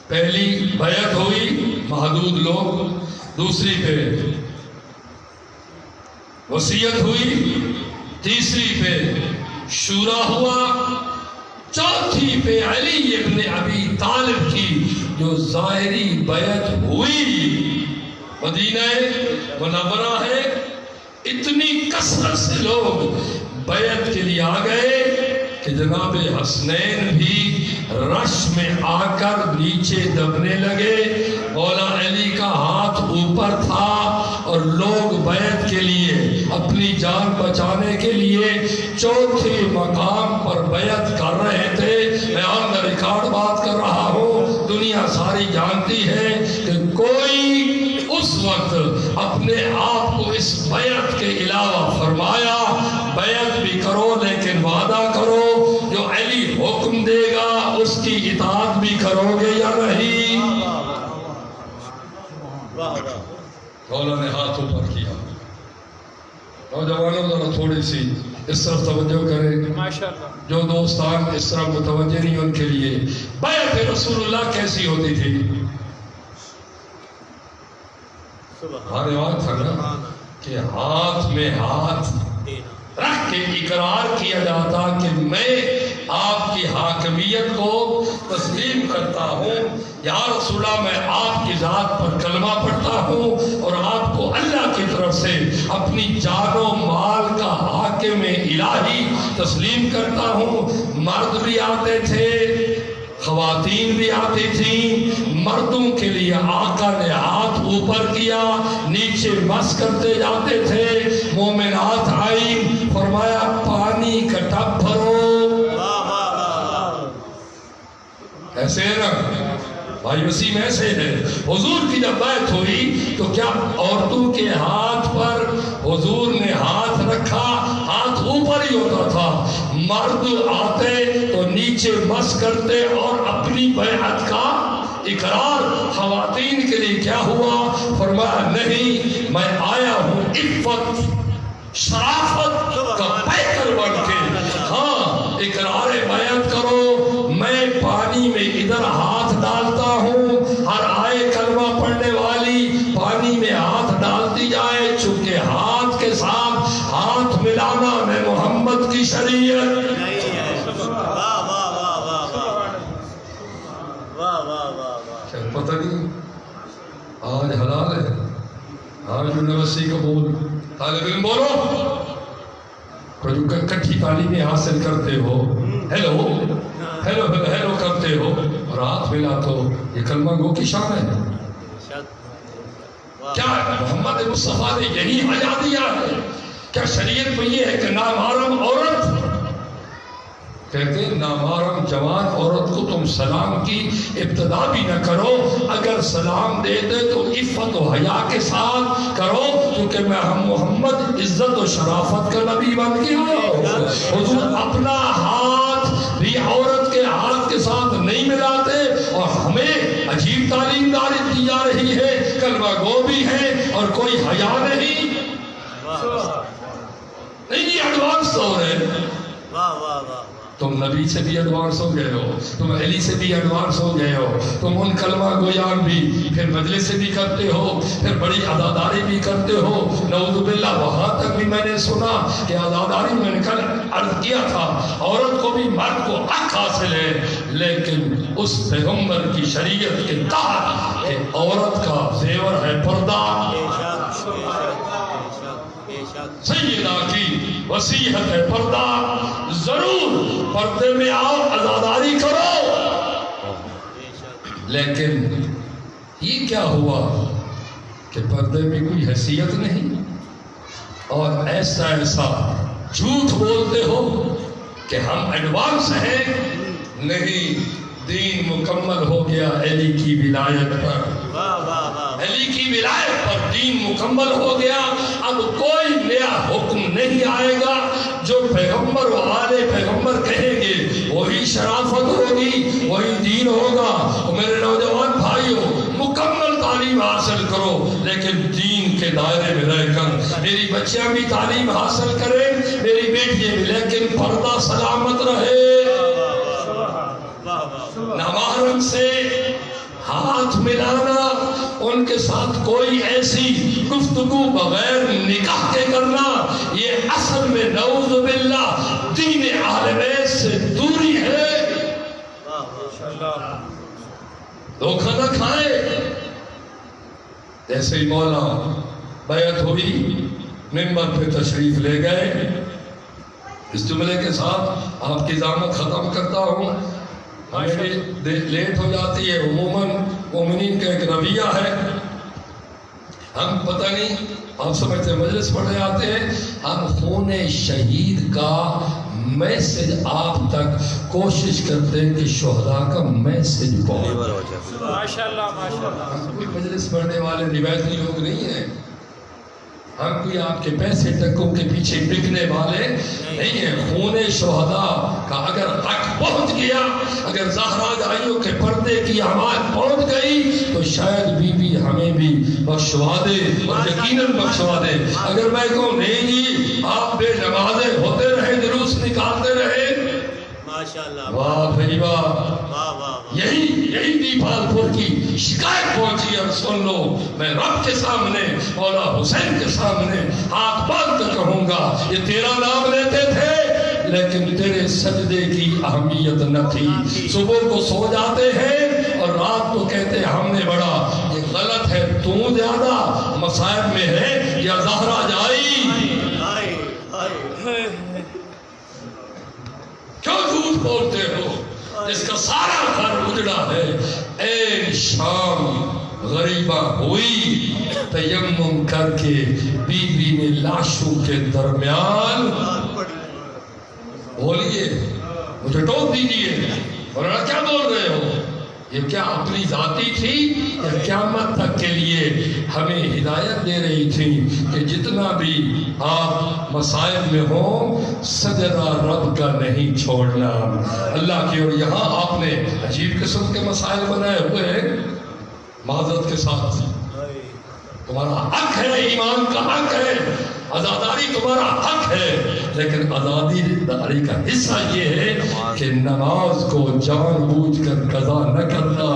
پہلی بیعت ہوئی محدود لوگ دوسری پہ وصیت ہوئی تیسری پہ شورا ہوا چوتھی پہ علی ابن ابی طالب کی جو ظاہری بیعت ہوئی مدینہ منورہ ہے اتنی کثرت سے لوگ بیعت کے لیے آ گئے کہ جناب حسنین بھی رش میں آ کر نیچے دبنے لگے مولا علی کا ہاتھ اوپر تھا اور لوگ بیعت کے لیے اپنی جان بچانے کے لیے چوتھے مقام پر بیعت کر رہے تھے میں آن دا ریکارڈ بات کر رہا ہوں دنیا ساری جانتی ہے کہ کوئی اس وقت اپنے آپ کو اس بیعت کے علاوہ فرمایا بیعت بھی کرو لیکن وعدہ کرو جو علی حکم دے گا اس کی اطاعت بھی کرو گے یا نہیں مولا نے ہاتھ اوپر کیا نوجوانوں ذرا تھوڑی سی اس طرف توجہ کریں جو دوستان اس طرح متوجہ نہیں ان کے لیے بیعت رسول اللہ کیسی ہوتی تھی ہمارے وقت تھا نا کہ ہاتھ میں ہاتھ رکھ کے اقرار کیا جاتا کہ میں آپ کی حاکمیت کو تسلیم کرتا ہوں یا رسول اللہ میں آپ کی ذات پر کلمہ پڑھتا ہوں اور آپ کو اللہ کی طرف سے اپنی جان و مال کا حاکم الہی تسلیم کرتا ہوں مرد بھی آتے تھے خواتین بھی آتی تھیں مردوں کے لیے آقا نے ہاتھ اوپر کیا نیچے مس کرتے جاتے تھے مومنات آئی فرمایا پانی کا ٹب بھرو ایسے ہے نا بھائی وسیم، ایسے ہے۔ حضور کی جب بیعت ہوئی تو کیا عورتوں کے ہاتھ پر حضور نے ہاتھ رکھا؟ ہاتھ اوپر ہی ہوتا تھا۔ مرد آتے تو نیچے مس کرتے اور اپنی بیعت کا اقرار۔ خواتین کے لیے کیا ہوا؟ فرمایا نہیں، میں آیا ہوں عفت شرافت کا پیکر بن کے، ہاں اقرار بیعت کرو۔ میں پانی میں ادھر ہاتھ ڈالتا ہوں، ہر آئے کلمہ پڑھنے والی پانی میں ہاتھ ڈالتی جائے، چونکہ ہاتھ کے ساتھ ہاتھ ملانا میں محمد کی شریعت۔ پتہ نہیں آج حلال ہے، آج یونیورسٹی کا بول طالب علم بولو، جو کٹھی تعلیمیں حاصل کرتے ہو، ہیلو ہیلو ہیلو ہیلو کرتے ہو اور ہاتھ ملا تو یہ کلمہ گو کی شان ہے۔ کیا محمد مصطفیٰ نے یہی حیا دیا ہے؟ کیا شریعت میں یہ ہے کہ نامحرم عورت، کہتے ہیں نامحرم جوان عورت کو تم سلام کی ابتدا بھی نہ کرو، اگر سلام دے دے تو عفت و حیا کے ساتھ کرو، کیونکہ میں ہم محمد عزت و شرافت کا نبی بن کے آیا ہوں۔ حضور اپنا ہاتھ بھی عورت کے ہاتھ کے ساتھ نہیں ملاتے، اور ہمیں عجیب تعلیم دی جا رہی ہے، کلمہ گو بھی ہے اور کوئی حیا نہیں۔ نہیں یہ ایڈوانس دور ہے۔ تم نبی سے بھی ایڈوانس ہو گئے ہو، تم علی سے بھی ایڈوانس ہو گئے ہو، تم ان کلمہ گویان بھی پھر مجلس سے بھی کرتے ہو، پھر بڑی عزاداری بھی کرتے ہو۔ نعوذ باللہ وہاں تک بھی میں نے سنا کہ عزاداری میں نے کل عرض کیا تھا، عورت کو بھی مرد کو حق حاصل ہے، لیکن اس پیغمبر کی شریعت کے تحت کہ عورت کا زیور ہے پردہ۔ سیدہ کی وصیحت ہے پردہ، ضرور پردے میں آؤ، عزاداری کرو۔ لیکن یہ کیا ہوا کہ پردے میں کوئی حیثیت نہیں، اور ایسا ایسا جھوٹ بولتے ہو کہ ہم ایڈوانس ہیں۔ نہیں، دین مکمل ہو گیا علی کی ولایت پر، علی کی ولایت پر دین مکمل ہو گیا۔ اب کوئی نیا حکم نہیں آئے گا، جو پیغمبر و آل پیغمبر کہیں گے وہی شرافت ہوگی، وہی دین ہوگا۔ اور میرے نوجوان بھائیوں، مکمل تعلیم حاصل کرو، لیکن دین کے دائرے میں رہ کر۔ میری بچیاں بھی تعلیم حاصل کریں، میری بیٹیاں بھی، لیکن پردہ سلامت رہے۔ نامحرم سے ہاتھ ملانا، ان کے ساتھ کوئی ایسی گفتگو بغیر نکاح کے کرنا، یہ اصل میں نعوذ باللہ دین اہل بیت سے دوری ہے۔ دھوکہ نہ کھائے۔ جیسے ہی مولا بیعت ہوئی، منبر پہ تشریف لے گئے، اس جملے کے ساتھ آپ کی ضامت ختم کرتا ہوں۔ ہمیں بھی لیٹ ہو جاتی ہے، عموماً مومنین کا ایک رویہ ہے، ہم پتہ نہیں، آپ سمجھتے ہیں مجلس پڑھنے آتے ہیں، ہم خون شہید کا میسج آپ تک کوشش کرتے ہیں کہ شہداء کا میسج پہنچے۔ ماشاءاللہ ماشاءاللہ۔ ہم کوئی مجلس پڑھنے والے روایتی لوگ نہیں ہیں، ہم کوئی آپ کے پیسے ٹکوں کے پیچھے بکنے والے نہیں ہیں۔ خون شہداء کا اگر حق پہنچ گیا، اگر زہرا جائیوں کے پردے کی آواز پہنچ گئی تو شاید بی بی ہمیں بھی بخشوا دے، اور یقیناً بخشوا دے۔ اگر میں کہوں نہیں جی آپ بے نمازے ہوتے رہے، جلوس نکالتے رہے، واہ بھائی واہ، یہی دیپال پور کی شکایت پہنچی۔ اور سن لو، میں رب کے سامنے، مولا حسین کے سامنے ہاتھ باندھ کر کہوں گا، یہ تیرا نام لیتے تھے لیکن تیرے سجدے کی اہمیت نہ تھی۔ صبح کو سو جاتے ہیں اور رات کو کہتے ہیں ہم نے بڑا، یہ غلط ہے۔ تو زیادہ مصائب میں ہے یا زہرا جائی؟ کیوں جھوٹ بولتے ہو جس کا سارا گھر اجڑا ہے؟ اے شام غریبہ ہوئی، تیمم کر کے بی بی نے لاشوں کے درمیان، بولیے مجھے ٹوک دیجئے، اور کیا بول رہے ہو؟ یہ کیا اپنی ذاتی تھی یا قیامت تک کے لیے ہمیں ہدایت دے رہی تھی کہ جتنا بھی آپ مسائل میں ہوں سجدہ رب کا نہیں چھوڑنا اللہ کی. اور یہاں آپ نے عجیب قسم کے مسائل بنائے ہوئے ہیں معذرت کے ساتھ. تمہارا حق ہے، ایمان کا حق ہے، عزاداری تمہارا حق ہے، لیکن عزاداری کا حصہ یہ ہے کہ نماز کو جان بوجھ کر قضا نہ کرنا.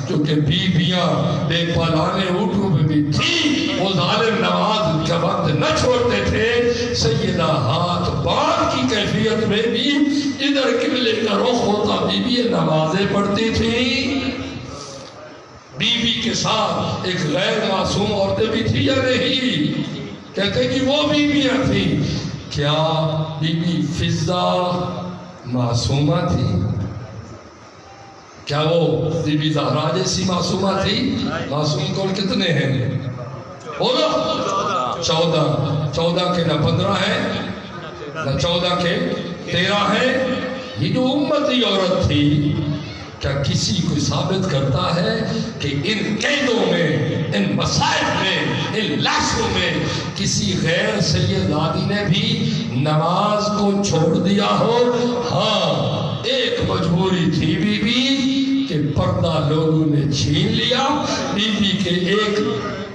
کیونکہ بیویاں بے پالانے اونٹوں میں بھی تھی، وہ ظالم نماز کا وقت نہ چھوڑتے تھے. سیدہ ہاتھ باندھ کی کیفیت میں بھی ادھر قبلے کا رخ ہوتا بیوی نمازیں پڑھتی تھی. بیوی کے ساتھ ایک غیر معصوم عورتیں بھی تھی یا نہیں؟ کہتے کہ وہ بیویاں تھیں. کیا بی بی فضہ معصومہ تھی؟ کیا وہ بی بی زہرا جیسی معصومہ تھی؟ معصوم کون کتنے ہیں؟ بولو 14 کے نہ 15 ہیں نہ 14 کے 13 ہیں. یہ جو امتی عورت تھی کیا کسی کو ثابت کرتا ہے کہ ان قیدوں میں، ان مسائل میں، ان لاشوں میں کسی غیر سیدادی نے بھی نماز کو چھوڑ دیا ہو؟ ہاں، ایک مجبوری تھی بی بی کہ پردہ لوگوں نے چھین لیا. بی بی کے ایک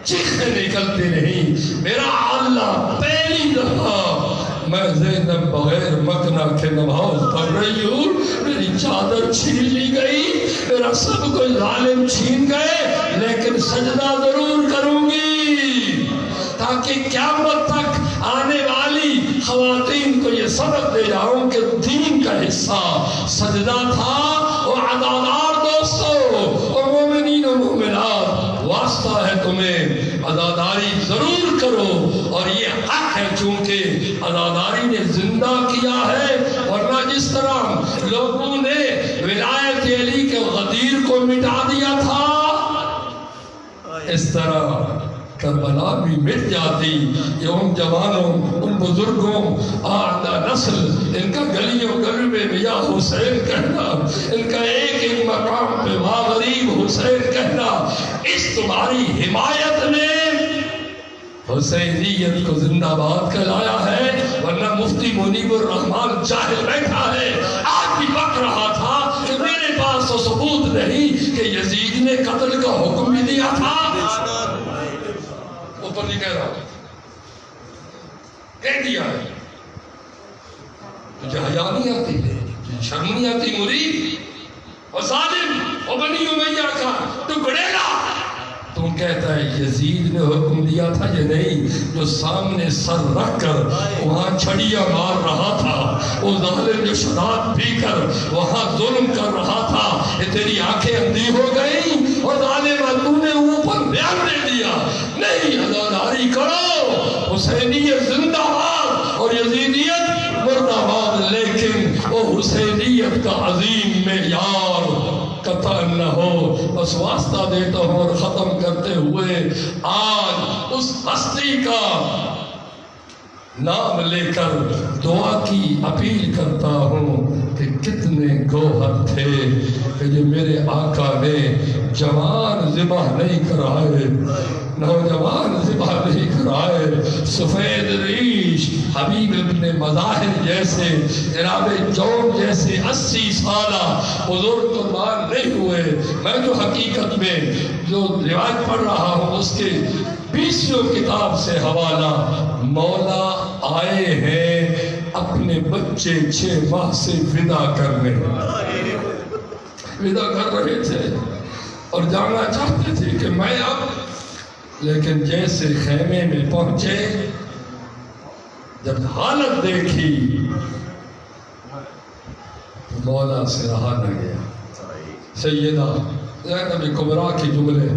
چیخیں نکلتے نہیں، میرا اللہ پہلی دفعہ میں زینب بغیر مکنا کے نماز پڑھ رہی ہوں، میری چادر چھین لی گئی، میرا سب کوئی ظالم چھین گئے، لیکن سجدہ ضرور کروں گی تاکہ قیامت تک آنے والی خواتین کو یہ سبق دے جاؤں کہ دین کا حصہ سجدہ تھا. اور عزادار دوستو اور مومنین و مومنات، واسطہ ہے تمہیں عزاداری ضرور کرو. اور یہ حق ہے چونکہ عزاداری نے زندہ کیا ہے، ورنہ جس طرح لوگوں نے ولایت علی کے غدیر کو مٹا دیا تھا اس طرح کربلا بھی مٹ جاتی. یہ ان جوانوں، ان بزرگوں، آئندہ نسل ان کا گلیوں گلی میں یا حسین کہنا، ان کا ایک ایک مقام پہ واہ غریب حسین کہنا، اس تمہاری حمایت نے حسینیت کو زندہ باد کرایا ہے. ورنہ مفتی منیب الرحمان جاہل بیٹھا ہے، آج بھی بک رہا تھا کہ میرے پاس تو ثبوت نہیں کہ یزید نے قتل کا حکم بھی دیا تھا. اوپر نہیں کہہ رہا، کہہ دیا ہے. تجھے حیا نہیں آتی، تجھے شرم نہیں آتی مرید اور ظالم اور بنی امیہ کا ٹکڑے گا. تم کہتا ہے یزید نے حکم دیا تھا یا نہیں؟ جو سامنے سر رکھ کر وہاں چھڑیاں مار رہا تھا، وہ ظالم جو شراب پی کر وہاں ظلم کر رہا تھا، یہ تیری آنکھیں اندھی ہو گئی اور ظالمہ تو نے اوپر بیان دے دیا. نہیں، عزاداری کرو، حسینیت زندہ باد اور یزیدیت مردہ باد، لیکن وہ حسینیت کا عظیم معیار قطع نہ ہو. بس واسطہ دیتا ہوں اور ختم کرتے ہوئے آج اس ہستی کا نام لے کر دعا کی اپیل کرتا ہوں کہ کتنے گوہر تھے کہ جو میرے آقا نے جوان ذبح نہیں کرائے، نوجوان ذبح نہیں کرائے. سفید ریش حبیب ابن مظاہر جیسے، جناب جون جیسے 80 سالہ بزرگ قربان نہیں ہوئے. میں جو حقیقت میں جو روایت پڑھ رہا ہوں اس کے 20 کتاب سے حوالہ، مولا آئے ہیں اپنے بچے 6 ماہ سے ودا کرنے، ودا کر رہے تھے اور جانا چاہتے تھے کہ میں اب، لیکن جیسے خیمے میں پہنچے جب حالت دیکھی مولا سے رہا نہ گیا. سیدہ زینب کبریٰ کے جملے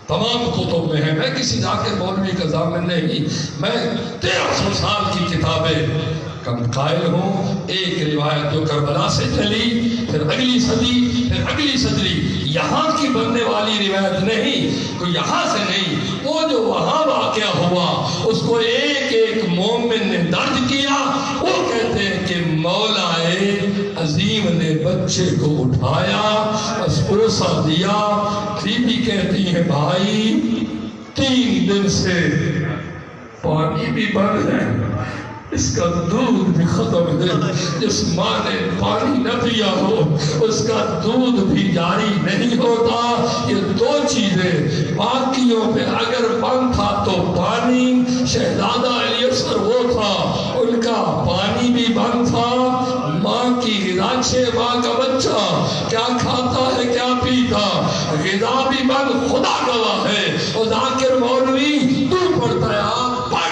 تمام کتب میں ہیں، میں کسی ذاکر مولوی کا ضامن نہیں، میں 1300 سال کی کتابیں کم قائل ہوں. ایک روایت جو کربلا سے چلی، پھر اگلی صدی، پھر اگلی صدی، یہاں کی بننے والی روایت نہیں، کوئی یہاں سے نہیں، وہ جو وہاں واقعہ ہوا اس کو ایک ایک مومن نے درج کیا. وہ کہتے ہیں کہ مولا عظیم نے بچے بچے کو اٹھایا، بس پروسا دیا۔ بیوی کہتی ہے بھائی 3 دن سے پانی بھی بند ہے، اس کا دودھ بھی ختم ہے۔ جس ماں نے پانی نہ پیا ہو اس کا دودھ بھی جاری نہیں ہوتا۔ یہ 2 چیزیں باقیوں پہ اگر بند تھا تو پانی، شہزادہ الیسر وہ تھا ان کا پانی بھی بند تھا، ماں کی غذا 6 ماہ کا بچہ کیا کھاتا ہے کیا پیتا، غذا بھی بند، خدا گواہ ہے۔ اور ذاکر مولوی تو پڑھتا ہے، آپ پڑھ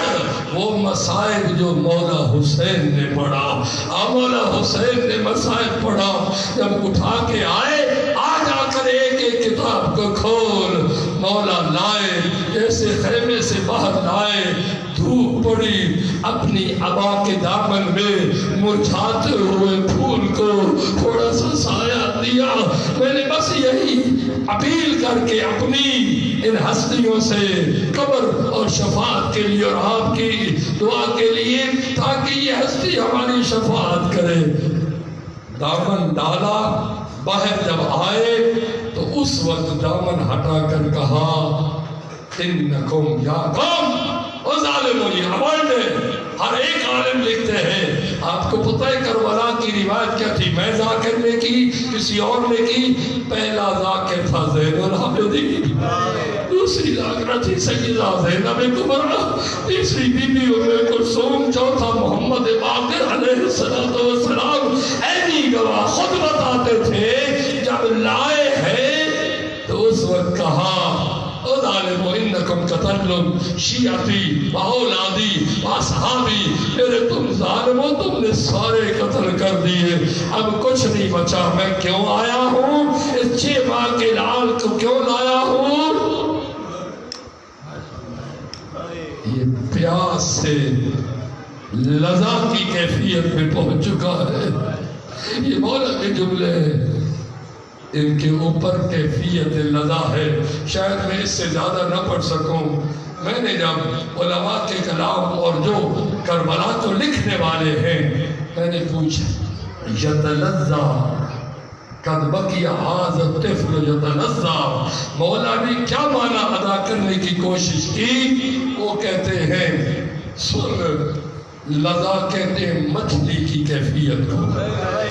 وہ مسائل جو مولا حسین نے پڑھا، مولا حسین نے مسائل پڑھا۔ جب اٹھا کے آئے، آ جا کر ایک ایک کتاب کو کھول، مولا لائے جیسے خیمے سے باہر لائے، دھوپ پڑی، اپنی عبا کے دامن میں مرجھاتے ہوئے پھول کو تھوڑا سا سایہ دیا۔ میں نے بس یہی اپیل کر کے اپنی ان ہستیوں سے قبر اور شفاعت کے لیے اور آپ کی دعا کے لیے، تاکہ یہ ہستی ہماری شفاعت کرے۔ دامن ڈالا، باہر جب آئے تو اس وقت دامن ہٹا کر کہا انکم یا قوم، او ظالمو، یہ عوام ہے۔ ہر ایک عالم لکھتے ہیں، آپ کو پتہ ہے کربلا کی روایت کیا تھی؟ میں ذاکر نے کی، کسی اور نے کی؟ پہلا ذاکر تھا زین العابدین، دوسری ذاکرہ تھی سیدہ زینب کبریٰ، تیسری بی بی ام کلثوم، چوتھا محمد باقر علیہ السلام۔ اینی گواہ خود بتاتے تھے جب لائے ہیں تو اس وقت کہا او ظالمو انکم قتلتم شیعتی واولادی واصحابی، میرے تم ظالمو تم نے سارے قتل کر دیے، اب کچھ نہیں بچا۔ میں کیوں آیا ہوں؟ اس 6 ماہ کے لال کو کیوں لایا ہوں؟ یہ پیاس سے لذا کی کیفیت میں پہنچ چکا ہے۔ یہ مولا کے جملے ہیں، ان کے اوپر کیفیت لذا ہے۔ شاید میں اس سے زیادہ نہ پڑھ سکوں۔ میں نے جب علماء کے کلام اور جو کربلا کو لکھنے والے ہیں، میں نے پوچھا یتلذا قد بقی ھذا الطفل یتلذا، مولا نے کیا معنی ادا کرنے کی کوشش کی؟ وہ کہتے ہیں سن، لذا کہتے ہیں مچھلی کی کیفیت کو۔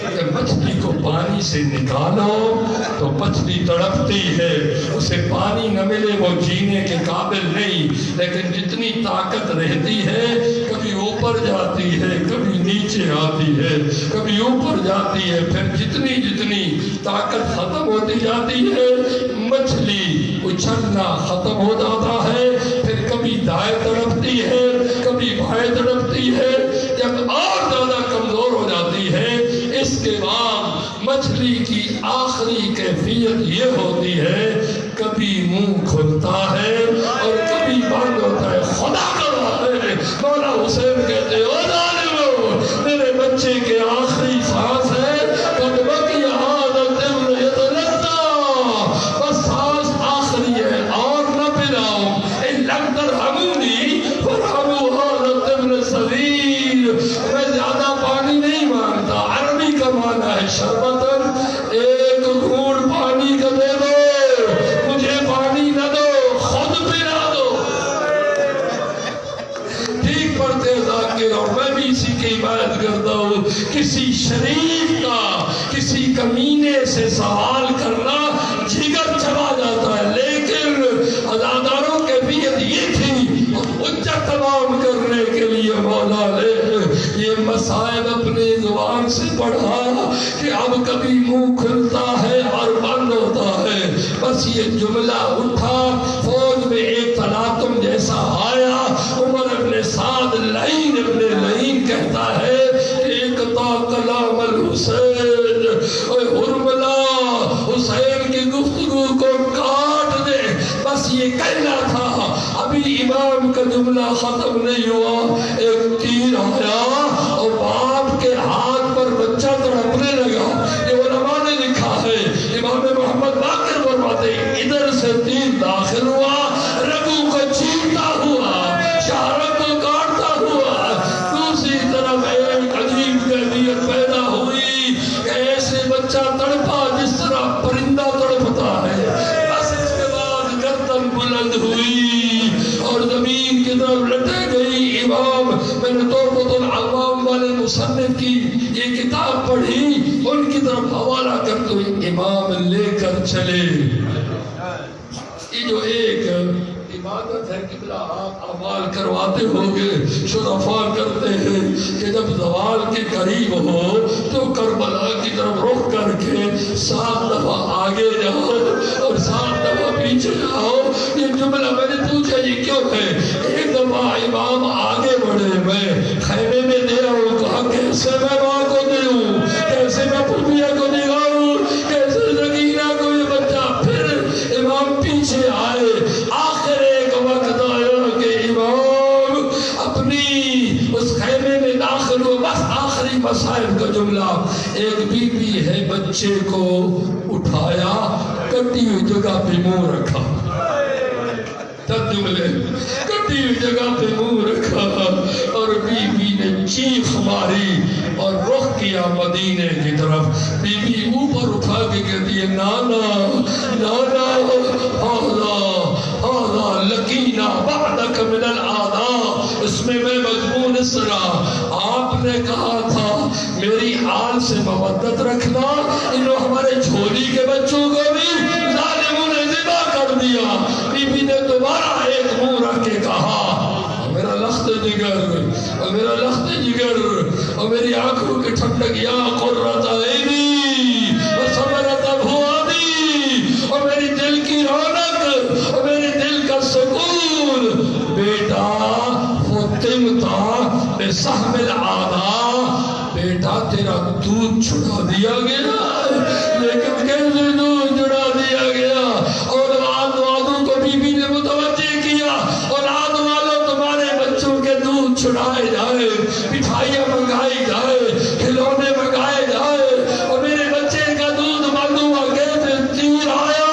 اگر مچھلی کو پانی سے نکالو تو مچھلی تڑپتی ہے، اسے پانی نہ ملے وہ جینے کے قابل نہیں، لیکن جتنی طاقت رہتی ہے کبھی اوپر جاتی ہے کبھی نیچے آتی ہے، کبھی اوپر جاتی ہے، پھر جتنی طاقت ختم ہوتی جاتی ہے مچھلی اچھلنا ختم ہو جاتا ہے، پھر کبھی دائیں تڑپتی ہے کبھی بائیں تڑپتی ہے، جب اور زیادہ کمزور ہو جاتی ہے اس کے بعد مچھلی کی آخری کیفیت یہ ہوتی ہے کبھی منہ کھلتا ہے اور کبھی بند ہوتا ہے۔ خدا گواہ ہے، مولا حسین کہتے ہیں او ظالمو میرے بچے کے آخری سانس ہے، قد بقی ھذا الطفل یتلذا، بس سانس آخری ہے اور نہ پلاؤ، ان لم ترحمونی فرحموا ھذا الطفل الصغیر، میں زیادہ پانی نہیں مانگتا۔ عربی کا معنی ہے شربتن، ایک گھونٹ پانی کا دے دو، مجھے پانی نہ دو، خود پلا دو۔ ٹھیک پڑھتے ذاکر، اور میں بھی اسی کی عبادت کرتا ہوں۔ کسی شریف کا کسی کمینے سے سوال کرنا جگر چلا جاتا ہے، لیکن عزاداروں کے بیعت یہ تھی، حجت تمام کرنے کے لیے مولا نے یہ مسائل اپنی زبان سے پڑھا کہ اب کبھی منہ کھلتا ہے اور بند ہوتا ہے۔ بس یہ جملہ اٹھا، فوج میں ایک تلاطم جیسا آیا، عمر ابن سعد لعین ابن لعین کہتا ہے کہ اقطع کلام الحسین، اے حرملہ حسین کی گفتگو کو کاٹ دے۔ بس یہ کہنا تھا، ابھی امام کا جملہ ختم نہیں ہوا، ایک تیر آیا اور باپ کے ہاتھ پر بچہ تڑپنے لگا۔ یہ علماء نے لکھا ہے، امام محمد باقر فرماتے ہیں ادھر سے تیر داخل ہوا، رگوں کو چیرتا ہوا، شہرت کو کاٹتا ہوا، دوسری طرف ایک عجیب کیفیت پیدا ہوئی کہ ایسے بچہ زمین کی طرف لٹے گئی امام. میں نے تحفۃ العوام والے مصنف کی یہ کتاب پڑھی, ان کی طرف حوالہ کرتے ہوئے امام لے کر چلے. یہ جو ایک عبادت ہے قبلہ آپ اعمال کرواتے ہوگے, شرفاء کرتے ہیں کہ جب زوال کے قریب ہو تو کربلا کی طرف رخ کر کے 7 دفعہ آگے جاؤ اور 7 دفعہ پیچھے جاؤ. یہ جملہ میں نے پوچھا یہ کیوں ہے؟ ایک دفعہ امام آگے بڑھے, میں خیمے میں دے رہا ہوں, کہا کیسے میں ماں کو دوں, کیسے میں پھوپھیا کو دکھاؤں, کیسے سکینہ کو یہ بچہ. پھر امام پیچھے آئے, آخر ایک وقت آیا کہ امام اپنی اس خیمے میں داخل ہو. بس آخری مسائل کا جملہ, ایک بی بی ہے, بچے کو اٹھایا, کٹی ہوئی جگہ پہ منہ رکھا. جملے کٹی ہوئی جگہ پہ منہ رکھا اور بی بی نے چیخ ماری اور رخ کیا مدینے کی طرف. بی بی اوپر اٹھا کے کہتی ہے نانا نانا ہاذا لکینا بعدک من الآداء. اس میں مضمون اس طرح آپ نے کہا تھا میری آل سے مودت رکھنا, انہوں ہمارے جھولی کے بچوں کو بھی ظالموں نے ذبح کر دیا. بی بی نے دوبارہ ایک منہ رکھ کے کہا میرا لخت جگر اور میرا لخت جگر اور میری آنکھوں کی ٹھنڈک, یا قرۃ عینی و ثمرۃ فؤادی, اور میری دل کی رونق اور میرے دل کا سکون. بیٹا فطمتا بسہم العادا, بیٹا تیرا دودھ چھڑا دیا گیا, لیکن کیسے دودھ چھڑا دیا گیا؟ اور آدم کو بی بی نے متوجہ کیا, اور آدم والوں تمہارے بچوں کے دودھ چھڑائے جائے, مٹھائیاں منگائی جائے, کھلونے منگائے جائے, اور میرے بچے کا دودھ بند ہوا. کیسے تیر آیا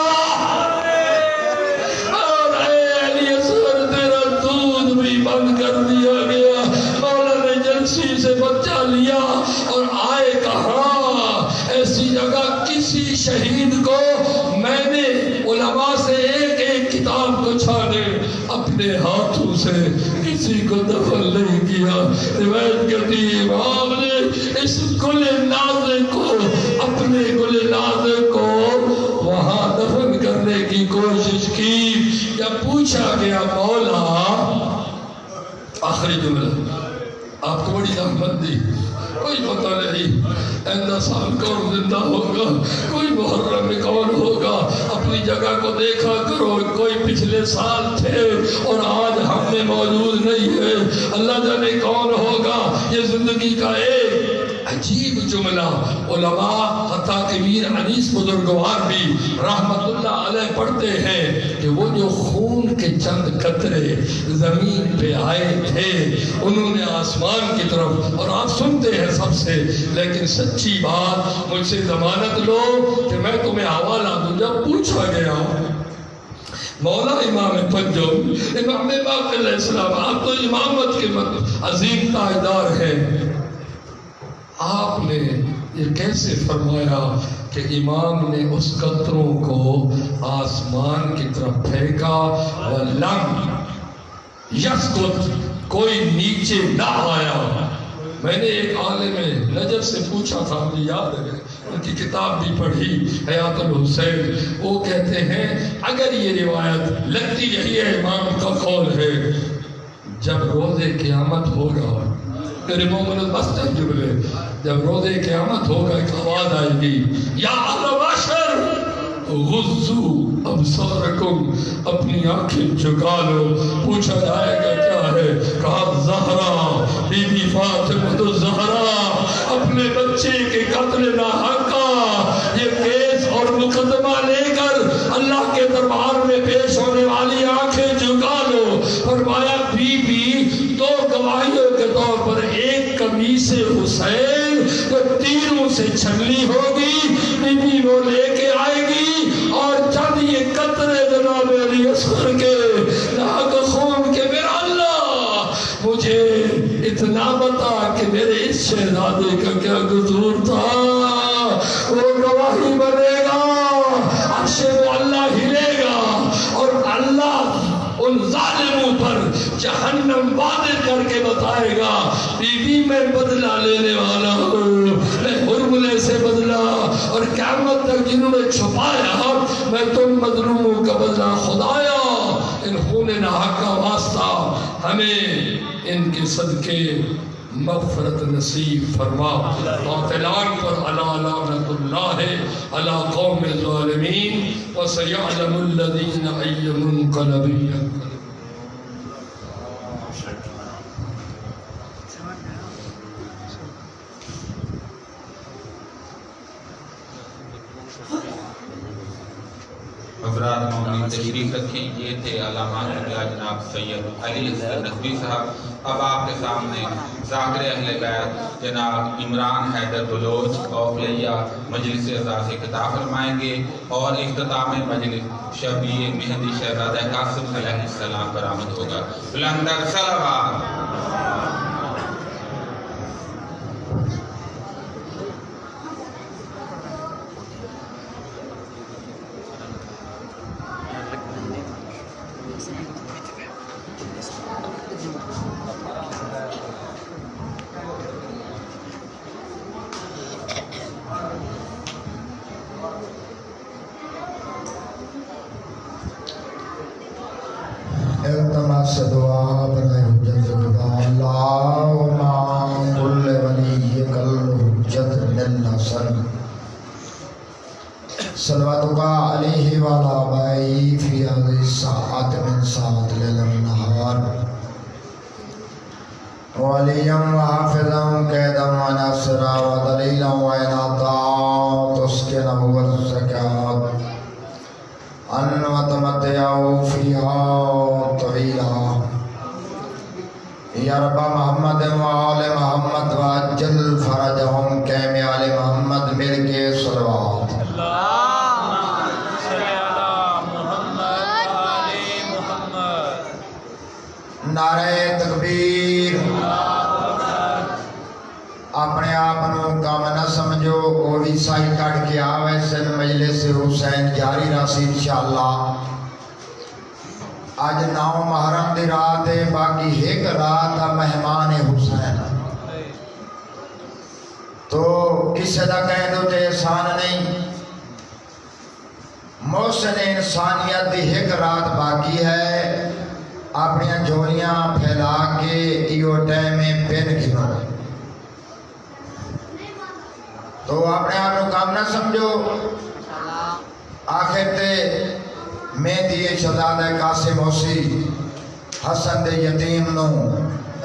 اور اے علی اصغر تیرا دودھ بھی بند کر دیا گیا. مولا نے جلسی سے بچہ لیا اور آئے کہاں ایسی جگہ کسی شہید کو میں نے علماء سے ایک ایک کتاب کو چھانے اپنے ہاتھوں سے کسی کو دفن نہیں کیا. روایت کرتی امام نے اس گل نازک کو اپنے گل نازک کو وہاں دفن کرنے کی کوشش کی. جب پوچھا گیا مولا, آخری جملہ آپ کو بڑی زحمت دی, کوئی پتہ نہیں آئندہ سال کون زندہ ہوگا, کوئی محرم میں کون ہوگا, اپنی جگہ کو دیکھا کرو, کوئی پچھلے سال تھے اور آج ہم میں موجود نہیں ہے, اللہ جانے کون ہوگا. یہ زندگی کا ایک عجیب جملہ. علماء حتیٰ کہ میر انیس بزرگوار بھی رحمت اللہ علیہ پڑھتے ہیں کہ وہ جو خون کے چند قطرے زمین پہ آئے تھے انہوں نے آسمان کی طرف, اور آپ سنتے ہیں سب سے, لیکن سچی بات مجھ سے ضمانت لو کہ میں تمہیں حوالہ دوں. جب پوچھا گیا مولا امام پنجم امام باقر علیہ السلام, آپ تو امامت کے عظیم تاجدار ہیں, آپ نے یہ کیسے فرمایا کہ امام نے اس قطروں کو آسمان کی طرف پھینکا وَلَمْ يَسْقُطْ, کوئی نیچے نہ آیا. میں نے ایک عالم نجف سے پوچھا تھا, مجھے یاد ہے, ان کی کتاب بھی پڑھی حیات الحسین, وہ کہتے ہیں اگر یہ روایت لگتی یہی ہے امام کا قول ہے, جب روز قیامت ہوگا, میرے مومن المسجد جملے, جب روز قیامت ہوگا ایک آواز آئے گی, یا اہل بشر غضو ابصارکم, اپنی آنکھیں جھکا لو. پوچھا جائے گا کیا ہے؟ کہا زہرا, بی بی فاطمہ الزہرا اپنے بچے کے قتل ناحق کا یہ کیس اور مقدمہ لے کر اللہ کے دربار میں پیش ہونے والی آنکھیں جھکا لو. فرمایا بی بی دو گواہیوں کے طور پر, ایک قمیص حسین جو تیروں سے چھلی ہوگی, بی بی وہ لے کے آئے گی, اور چند یہ قطرے جناب علی اصغر کے ناک خون کے, میرا اللہ مجھے اتنا بتا کہ میرے اس شہزادے کا کیا قصور تھا. وہ گواہی بنے گا, عرش وہ اللہ ہلے گا, اور اللہ ان ظالموں پر جہنم وعدے کر کے بتائے گا بیوی میں بدلہ لینے والا ہوں، میں حرملے سے بدلہ، اور قیامت تک جنہوں نے چھپایا میں تم مظلوموں کا بدلہ خدایا ان خون ناحق کا واسطہ ہمیں ان کے صدقے مغفرت نصیب فرما۔ قاتلان پر علی لعنت اللہ علی قوم الظالمین وسیعلم الذین ای منقلب ینقلبون۔ حضرات مومنین تشریف رکھیں، یہ تھے علامات قبلہ جناب سید علی اصغر نقوی صاحب۔ اب آپ کے سامنے ذاکر اہل بیت جناب عمران حیدر بلوچ اوفیہ مجلس اعزاز سے خطاب فرمائیں گے، اور اختتام مجلس شبیہ مہدی شہزادہ قاسم علیہ السلام پر آمد ہوگا۔ بلندر صلوات۔ التماس دعا برائے حجت خدا اللہم کل ولی کل حجت للحسن صلواتک علیہ وعلی آبائی فی هذه الساعات من ساعات لیل النہار ولیا وحافظا قیدا وناصرا ودلیلا وعناتا تسکنہ والزکاة ان وتمتعوا فيها طويلا یا رب محمد وآل محمد وعجل فرجهم کیم آل محمد مل کے صلوات۔ اللہم صلی علی محمد وآل محمد۔ نعرہ تکبیر۔ اپنے آپنوں کام نہ سمجھو، وہ بھی سائی کٹ کے آوے سن مجلس حسین جاری راسی انشاءاللہ۔ آج 9 محرم دی رات ہے، باقی ایک رات مہمان حسین، تو کسی دا کہہ دو تے احسان نہیں۔ محسن انسانیت دی ایک رات باقی ہے، اپنی جھولیاں پھیلا کے ایو ٹائم میں پین گھنو، تو اپنے آپ کو کام نہ سمجھو۔ آخر تے مہدی شہزادہ قاسم ہوسی حسن دے یتیم نو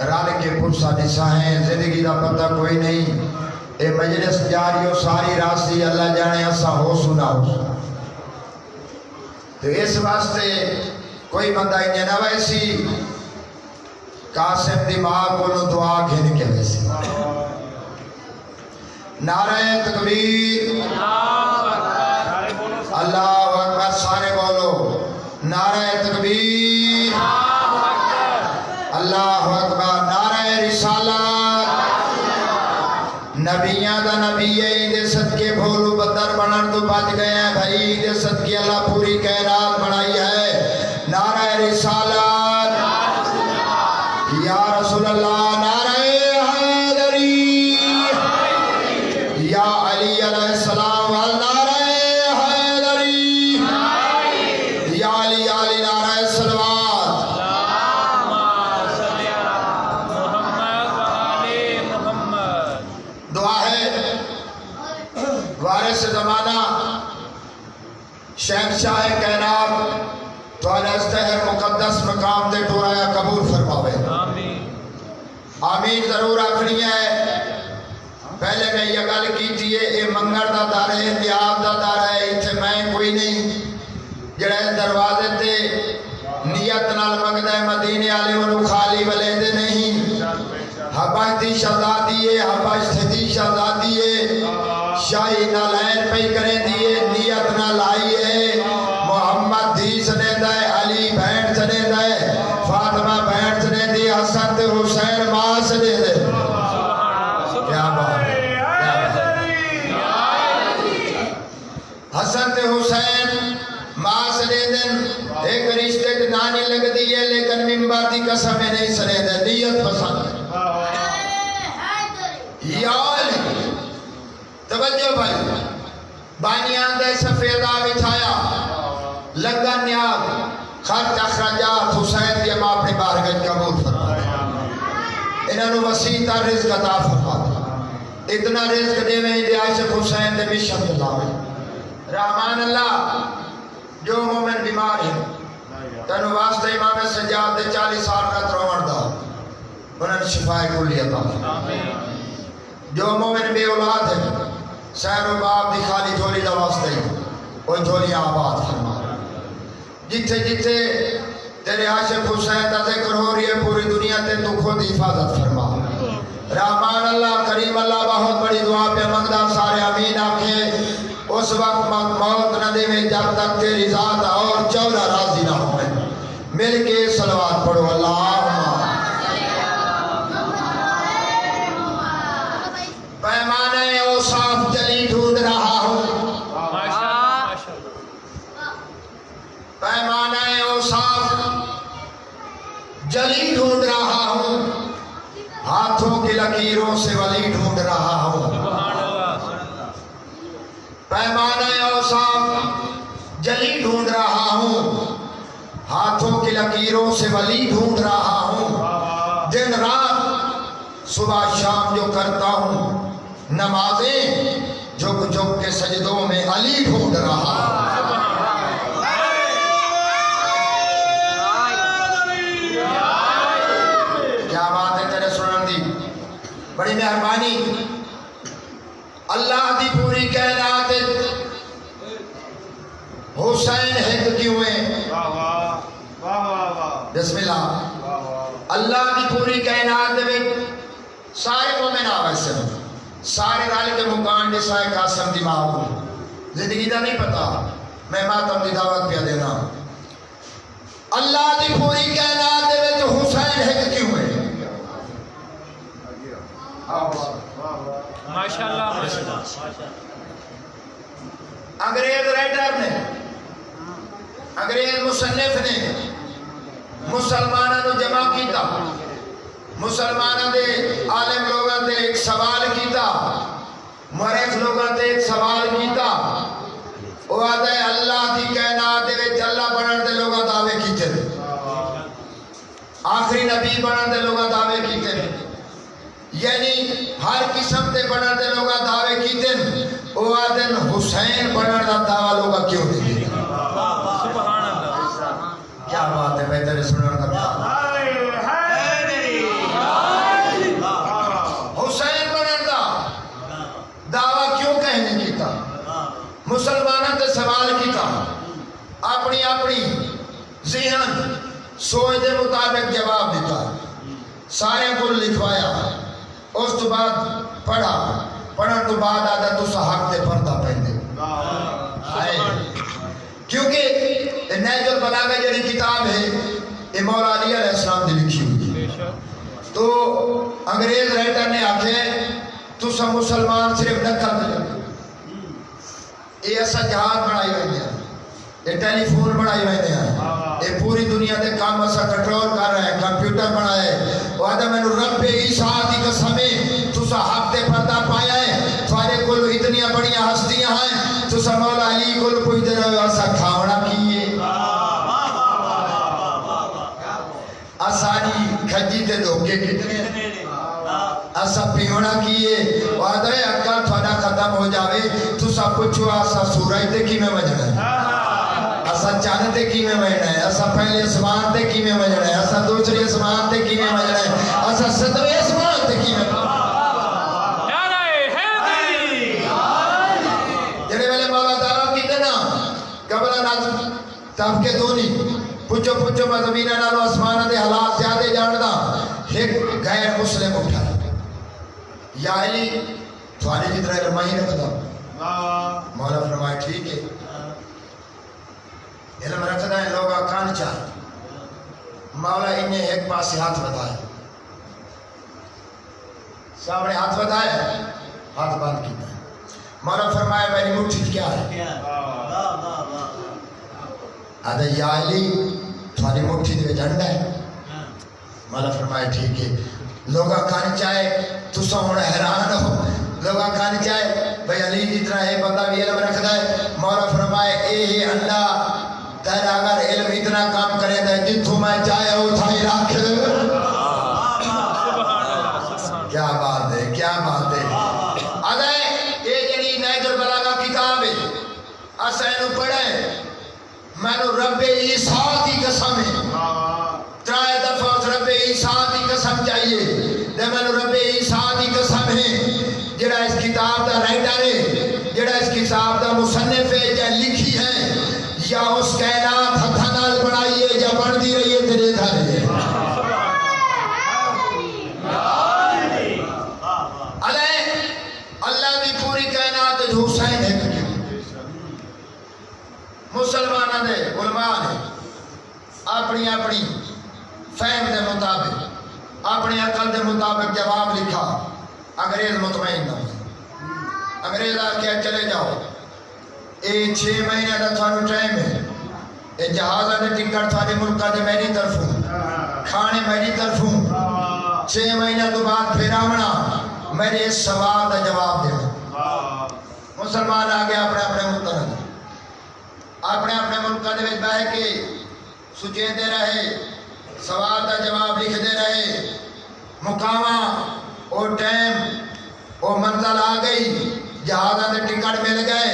رال کے پرسا نسا ہیں، زندگی دا پتہ کوئی نہیں۔ اے مجلس جاریو ساری راسی اللہ جانے ایسا ہو سنا ہو، تو اس واسطے کوئی بندہ انجھے نہ ویسی قاسم دی ماں کو نو دعا گھن کے ویسی۔ نعرہ تکبیر، اللہ اکبر، سارے بولو نعرہ تکبیر، اللہ اکبر، نعرہ رسالت۔ نبیاں دا نبی ہے، دے صدقے بھولو بدر بنن تو بچ گئے ہیں بھائی، دے صدقے اللہ پوری کائنات بنائی ہے۔ نعرہ رسالت، یا رسول اللہ، نعرہ حیدری، یا علی علیہ السلام، نعرہ حیدری، یا علی علی نعرہ صلوات۔ اللہم صلی علی محمد وآل محمد۔ دعا ہے وارث زمانہ شہنشاہ کائنات تو استہر مقدس مقام دے ٹورایا قبول فرماوے، آمین آمین ضرور آخری ہے۔ پہلے میں یہ گل کی اے منگر دا دار ہے، انتیاب دا دار ہے، اتھے میں کوئی نہیں جڑا اس دروازے تے نیت نال منگدا ہے مدینے والے انہوں خالی ولیندے نہیں۔ حبش دی شہزادی ہے، حبش دی شہزادی ہے، شاہی نالین پہ کریں دیئے، نیت نال آئی ہے، محمد دی سنیدہ ہے، علی بہن سنیدہ ہے، فاطمہ بہن سنیدی، حسن تے حسین ماں سنیدہ ہے۔ کیا بات ہے، حسن تے حسین ماں سنیدن ایک رشتے نانی لگ دیئے، لیکن پیغمبر دی قسم نہیں سنے دے نیت پسند یا علی توجہ بھائی بانیان دے سفیدہ بچھایا لگا نیاز خرچ اخراجات حسین دی ماں اپنی بارگاہ قبول فرمایا انہوں نے وسیع تر رزق عطا فرمایا اتنا رزق دے میں دے عاشق حسین دے مشن دلاوے رحمان اللہ جو مومن بیمار ہے تنو واسطہ امام سجاد دے 40 سال رات روان دا انہوں نے شفائے کلی عطا فرمایا جو مومن بے اولاد ہے سیر و باب دی خالی جھولی دا واسطہ ہی وہ جھولی آباد فرما جتھے جتھے تیرے عاشق حسین دا ذکر ہو رہی ہے پوری دنیا تے تو خود حفاظت فرما رحمان اللہ کریم اللہ بہت بڑی دعا پہ منگدہ سارے امین آنکھیں اس وقت موت نہ دے میں جب تک تیری ذات اور چولہ راضی نہ ہوئے مل کے صلوات پڑھو اللہم پیمانہ اوصاف جلی ڈھونڈ رہا ہوں پیمانہ اوصاف جلی ڈھونڈ رہا ہوں ہاتھوں کی لکیروں سے ولی ڈھونڈ رہا ہوں پیمانہ اوصاف جلی ڈھونڈ رہا ہوں ہاتھوں کی لکیروں سے ولی ڈھونڈ رہا ہوں دن رات صبح شام جو کرتا ہوں نمازیں جھک جھک کے سجدوں میں علی ڈھونڈ رہا کیا بات ہے تیرے سنن دی بڑی مہربانی اللہ دی پوری کائنات حسین ہند کیوں ہیں بسم اللہ اللہ دی پوری کائنات میں سارے مومن آوے سے سارے رال کے مکان نسائے قاسم دماغ کو زندگی دا نہیں پتا میں ماتم دی دعوت پہ دینا اللہ دی پوری کائنات میں جو حسین ہند کیوں ہے ماشاءاللہ انگریز رائٹر نے انگریز مصنف نے مسلمانوں نے جمع کیتا مسلمانوں دے عالم لوگوں نے ایک سوال کیتا مورخ لوگوں نے ایک سوال کیتا وہ آدھے اللہ دی کائنات دے وچ اللہ بنن دے لوگوں دعوے کیتے آخری نبی بنن دے لوگوں دعوے کیتے یعنی ہر قسم دے بنن دے لوگوں دعوے کیتے وہ آدھے حسین بنن دا دعویٰ لوگوں کیوں نہیں کیتے سبحان اللہ کیا بات ہے بہتر سنن کا کیا حسین بنن دا دعویٰ کیوں کہنے کیتا مسلمانوں تے سوال کیتا اپنی اپنی ذہن سوچ دے مطابق جواب دیتا سارے کو لکھوایا اس تو بعد پڑھن تو بعد آدھا تو حق دے پردہ پہنے کیونکہ نیج البلاغہ جڑی کتاب ہے یہ مولا علی علیہ السلام دی لکھی ہوئی ہے تو انگریز رائٹر نے آکھے تو سب مسلمان صرف نقل دے یہ ایسا جہاز بنائی ہوئی ہے یہ ٹیلی فون بنائی ہوئی ہے یہ پوری دنیا دے کام ایسا کنٹرول کر رہے ہیں کمپیوٹر بنائے وہ آدھا میں نے رب عیسیٰ دی قسمیں تو سا حق دے پردہ پایا ہے تھوڑے کلو اتنی بڑیاں ہستیاں ہیں تو سا مولا علی کلو پوچھ دے رہے ایسا کھاونا کیے آسانی کھجی تے دھوکے کتنے ایسا پیونا کیے وہ آدھا ہے اکل تھوڑا ختم ہو جاوے تو سا پوچھو ایسا سورج تے کی میں وجڑا ہے ایسا چاند تے کی میں وجڑا ہے ایسا پہلے اسمان تے کی میں وجڑا ہے ایسا دوسری اسمان تے کی میں وجڑا ہے ایسا ستویں اسمان تے کی میں جڑے ویلے مولا دعویٰ کی دینا قبل نازم تب کے دونی پوچھو مزمینہ نالو اسمانہ دے حالات زیادہ جاندہ ایک غیر مسلم اٹھا یا علی تھوڑی جتنا علمائی نے بتا مولا فرمائے ٹھیک ہے علم رکھنا ہے لوگا کان چاہ مولا انہیں ایک پاس ہاتھ بتایا سامنے ہاتھ بتایا ہاتھ بند کیتا ہے مولا فرمائے میری مٹھی کیا ہے آدھا یا علی تھوڑی مٹھی دے جھنڈا ہے مولا فرمائے ٹھیک ہے لوگا کھانی چاہے تو سوڑ حیران ہو لوگا کھانی چاہے بھئی علی جتنا ہے بندہ بھی علم رکھتا ہے مولا فرمائے اے اللہ تیرا اگر علم اتنا کام کرے دے جتوں میں چاہے اتھائی رکھ کیا بات ہے کیا بات ہے آدھے یہ جنی نہج البلاغہ کتاب ہے اسے نو پڑھے میں نو رب عیسیٰ کی قسم ہے ترائے دفعہ اس رب عیسیٰ کی قسم چاہیے دے میں نو رب عیسیٰ کی قسم ہے جڑا اس کتاب دا رائٹر ہے جڑا اس کتاب دا مصنف ہے یا لکھی ہے یا اس کائنات ہتھانال بنائیے یا بڑھ دی رہی ہے تیرے دھارے اللہ دی پوری کائنات حسین ہے مسلمانہ دے علماء نے اپنی اپنی فہم دے مطابق اپنی عقل دے مطابق جواب لکھا انگریز مطمئن نہ انگریز آکے چلے جاؤ اے 6 مہینے دا تھانو ٹائم ہے اے جہازہ دے ٹکٹ تھانے ملکہ دے میری طرفوں کھانے میری طرفوں 6 مہینے تو بعد پھر آمنا میرے اس سوال دا جواب دے مسلمان آگے اپنے اپنے ملکہ اپنے اپنے ملکہ دے بہ کے سچے دے رہے سوال دا جواب لکھ دے رہے مقامہ اور ٹائم اور منزل آ گئی جہازہ دے ٹکٹ مل گئے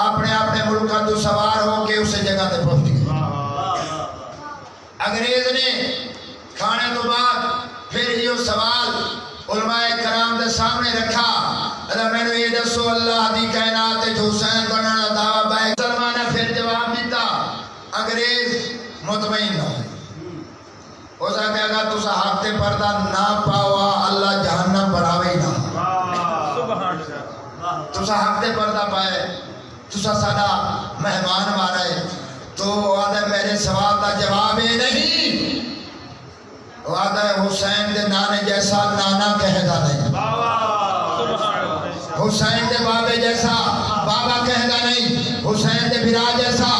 اپنے اپنے ملکہ تو سوار ہو کے اسے جگہ تے پہنچ گئے انگریز نے کھانے تو بعد پھر یہ سوال علماء کرام دے سامنے رکھا اللہ میں نے یہ دسو اللہ دی کائنات جو حسین بنانا دعویٰ بائے سلمانہ پھر جواب دیتا انگریز مطمئن نہ ہو سکتے اگر تسا حق تے پردہ نہ پاوا اللہ جہنم بڑھاوے نہ تسا حق تے پردہ پائے تسا سادہ مہمان مارے تو آدھے میرے سوال دا جواب ہے نہیں آدھے حسین دے نانے جیسا نانا کہدا نہیں حسین دے بابے جیسا بابا کہدا نہیں حسین دے بھرا جیسا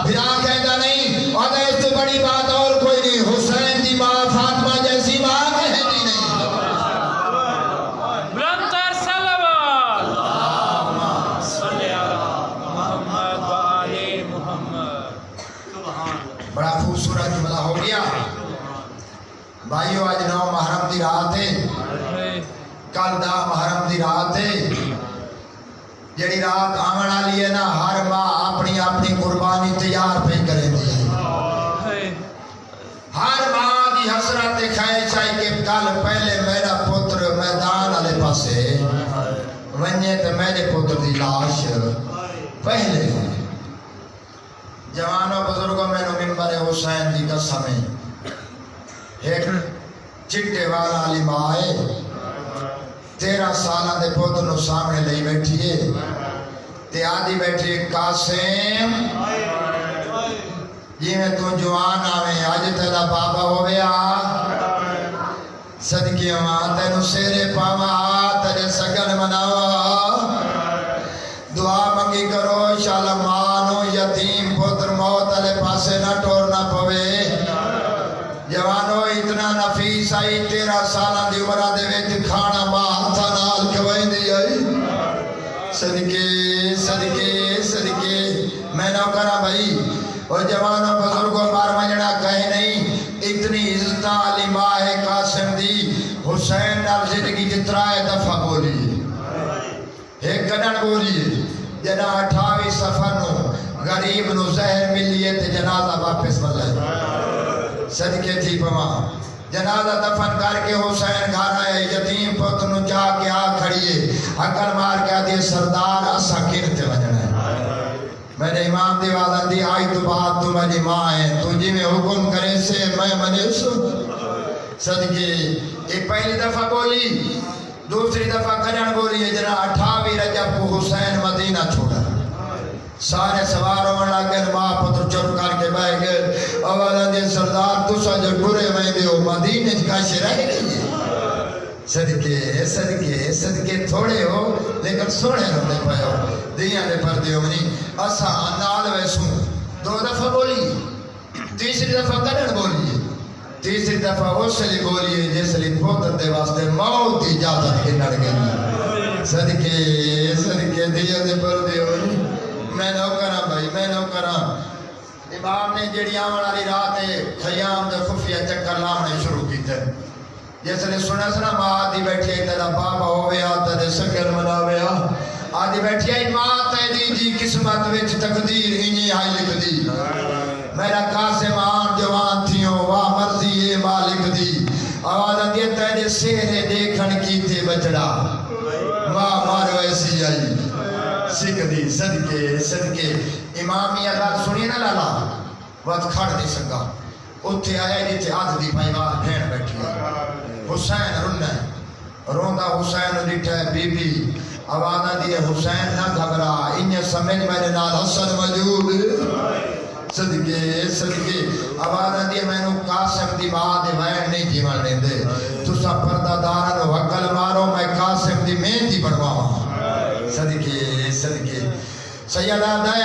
بھرا کہدا نہیں آدھے اس سے بڑی بات اور کوئی نہیں حسین دی ماں فاطمہ جیسی ماں کہدی نہیں بلندر صلوات اللہم صلی علی محمد و آل محمد بڑا خوبصورت جملہ ہو گیا بھائیو آج 9 محرم دی رات ہے کل 10 محرم دی رات ہے جڑی رات آمن والی ہے نا ہر ماں اپنی اپنی قربانی تیار پہ کرے دی ہر ماں دی حسرت خواہش ہے کہ کل پہلے میرا پتر میدان والے پاسے ونجے تے میرے پتر دی لاش پہلے جوانوں بزرگوں میں نو منبر حسین دی قسم ہے ایک چٹے والا علی ماں ہے 13 سالہ دے پوتر نو سامنے لئی بیٹھی ہے تے آدھی بیٹھی قاسم جی میں تو جوان آویں آج تیرا بابا ہو گیا صدقی ماں تینو سیرے پاوا تیرے سگن مناوا دعا منگی کرو انشاءاللہ مانو یتیم پوتر موت علی پاسے نہ ٹورنا پوے جوانو اتنا نفیس آئی 13 سالہ دی عمرہ دے ویچ کھانا ماں ہتھا نال کھوئی دی آئی صدقے صدقے صدقے میں نہ کرا بھائی اور جوانوں بزرگوں بار مجھنا کہے نہیں اتنی عزتہ علی ماں ہے قاسم دی حسین نال زندگی جترائے دفعہ بولی ایک گنن بولی جنا 28 سفر نو غریب نو زہر ملیے تے جنازہ واپس ملے صدقے تھی پما جنازہ دفن کر کے حسین گھر آئے یتیم پتر نو جا کے آ کھڑیے اکر مار کے آدھے سردار اسا کھرتے وجنا ہے میرے امام دیوازن دی آئی تو بات تو میری ماں ہے تو جی میں حکم کرے سے میں منے سو صدقے ایک پہلی دفعہ بولی دوسری دفعہ کرن بولی ہے جنا 28 رجب کو حسین مدینہ چھوڑا سارے سوار ہونے لگے ماں پتر چپ کر کے بہ گئے اولا دے سردار تسا جو ٹرے میں دیو مدینے کا رہ گئی صدقے صدقے صدقے تھوڑے ہو لیکن سوڑے ہوتے پائے ہو دیاں دے پر دیو منی اسا نال ویسوں 2 دفعہ بولی تیسری دفعہ کرن بولی تیسری دفعہ اس لیے بولیے جس لیے پوتر دے واسطے موت کی اجازت کے نڑ گئی صدقے دیو دے پر دیو میں نو کرا بھائی میں نو کرا امام نے جڑی آمن والی رات خیام دے خفیہ چکر لاؤنے شروع کی تھے جس نے سنا سنا ماں دی بیٹھی تیرا بابا ہو گیا تیرے سکر منا گیا آج بیٹھی آئی ماں تیری جی قسمت وچ تقدیر انہیں آئی لکھ دی میرا قاسم آن جوان تھیوں واہ مرضی اے مالک دی آواز آتی ہے تیرے سہرے دیکھن کی تھے بچڑا ماں مارو ایسی آئی سکھ دی صدقے امامی اگر سنی نا لالا وقت کھڑ نہیں سکا اتھے آیا جیتے آدھ دی بھائی بار بھین بیٹھی حسین رنہ روندہ حسین ڈٹھا ہے بی بی آوازہ دیئے حسین نہ گھبرا انہیں سمجھ میرے نال حسن موجود صدقے آوازہ دیئے میں نے قاسم دی ماں دے وین نہیں تھی مرنے دے تو سا پردہ دارن وقل مارو میں قاسم دی مین دی بڑھواں صدقے سیدہ دے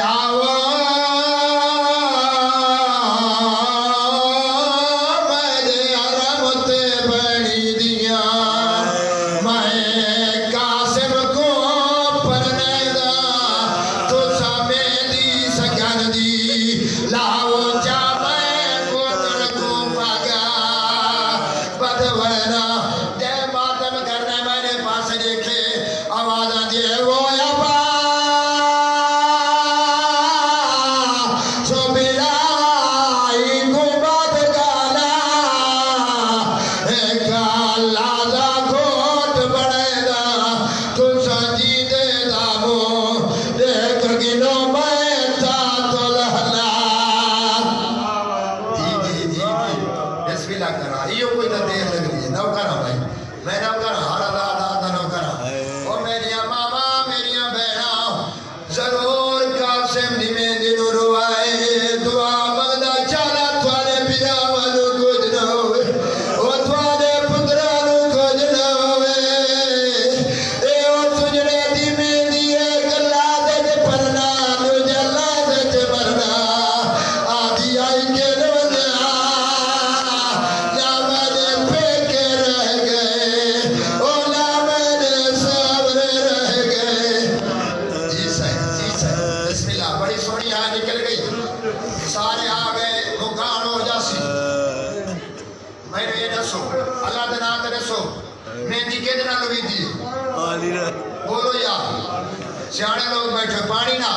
بولو یار سیانے لوگ بیٹھے پانی نہ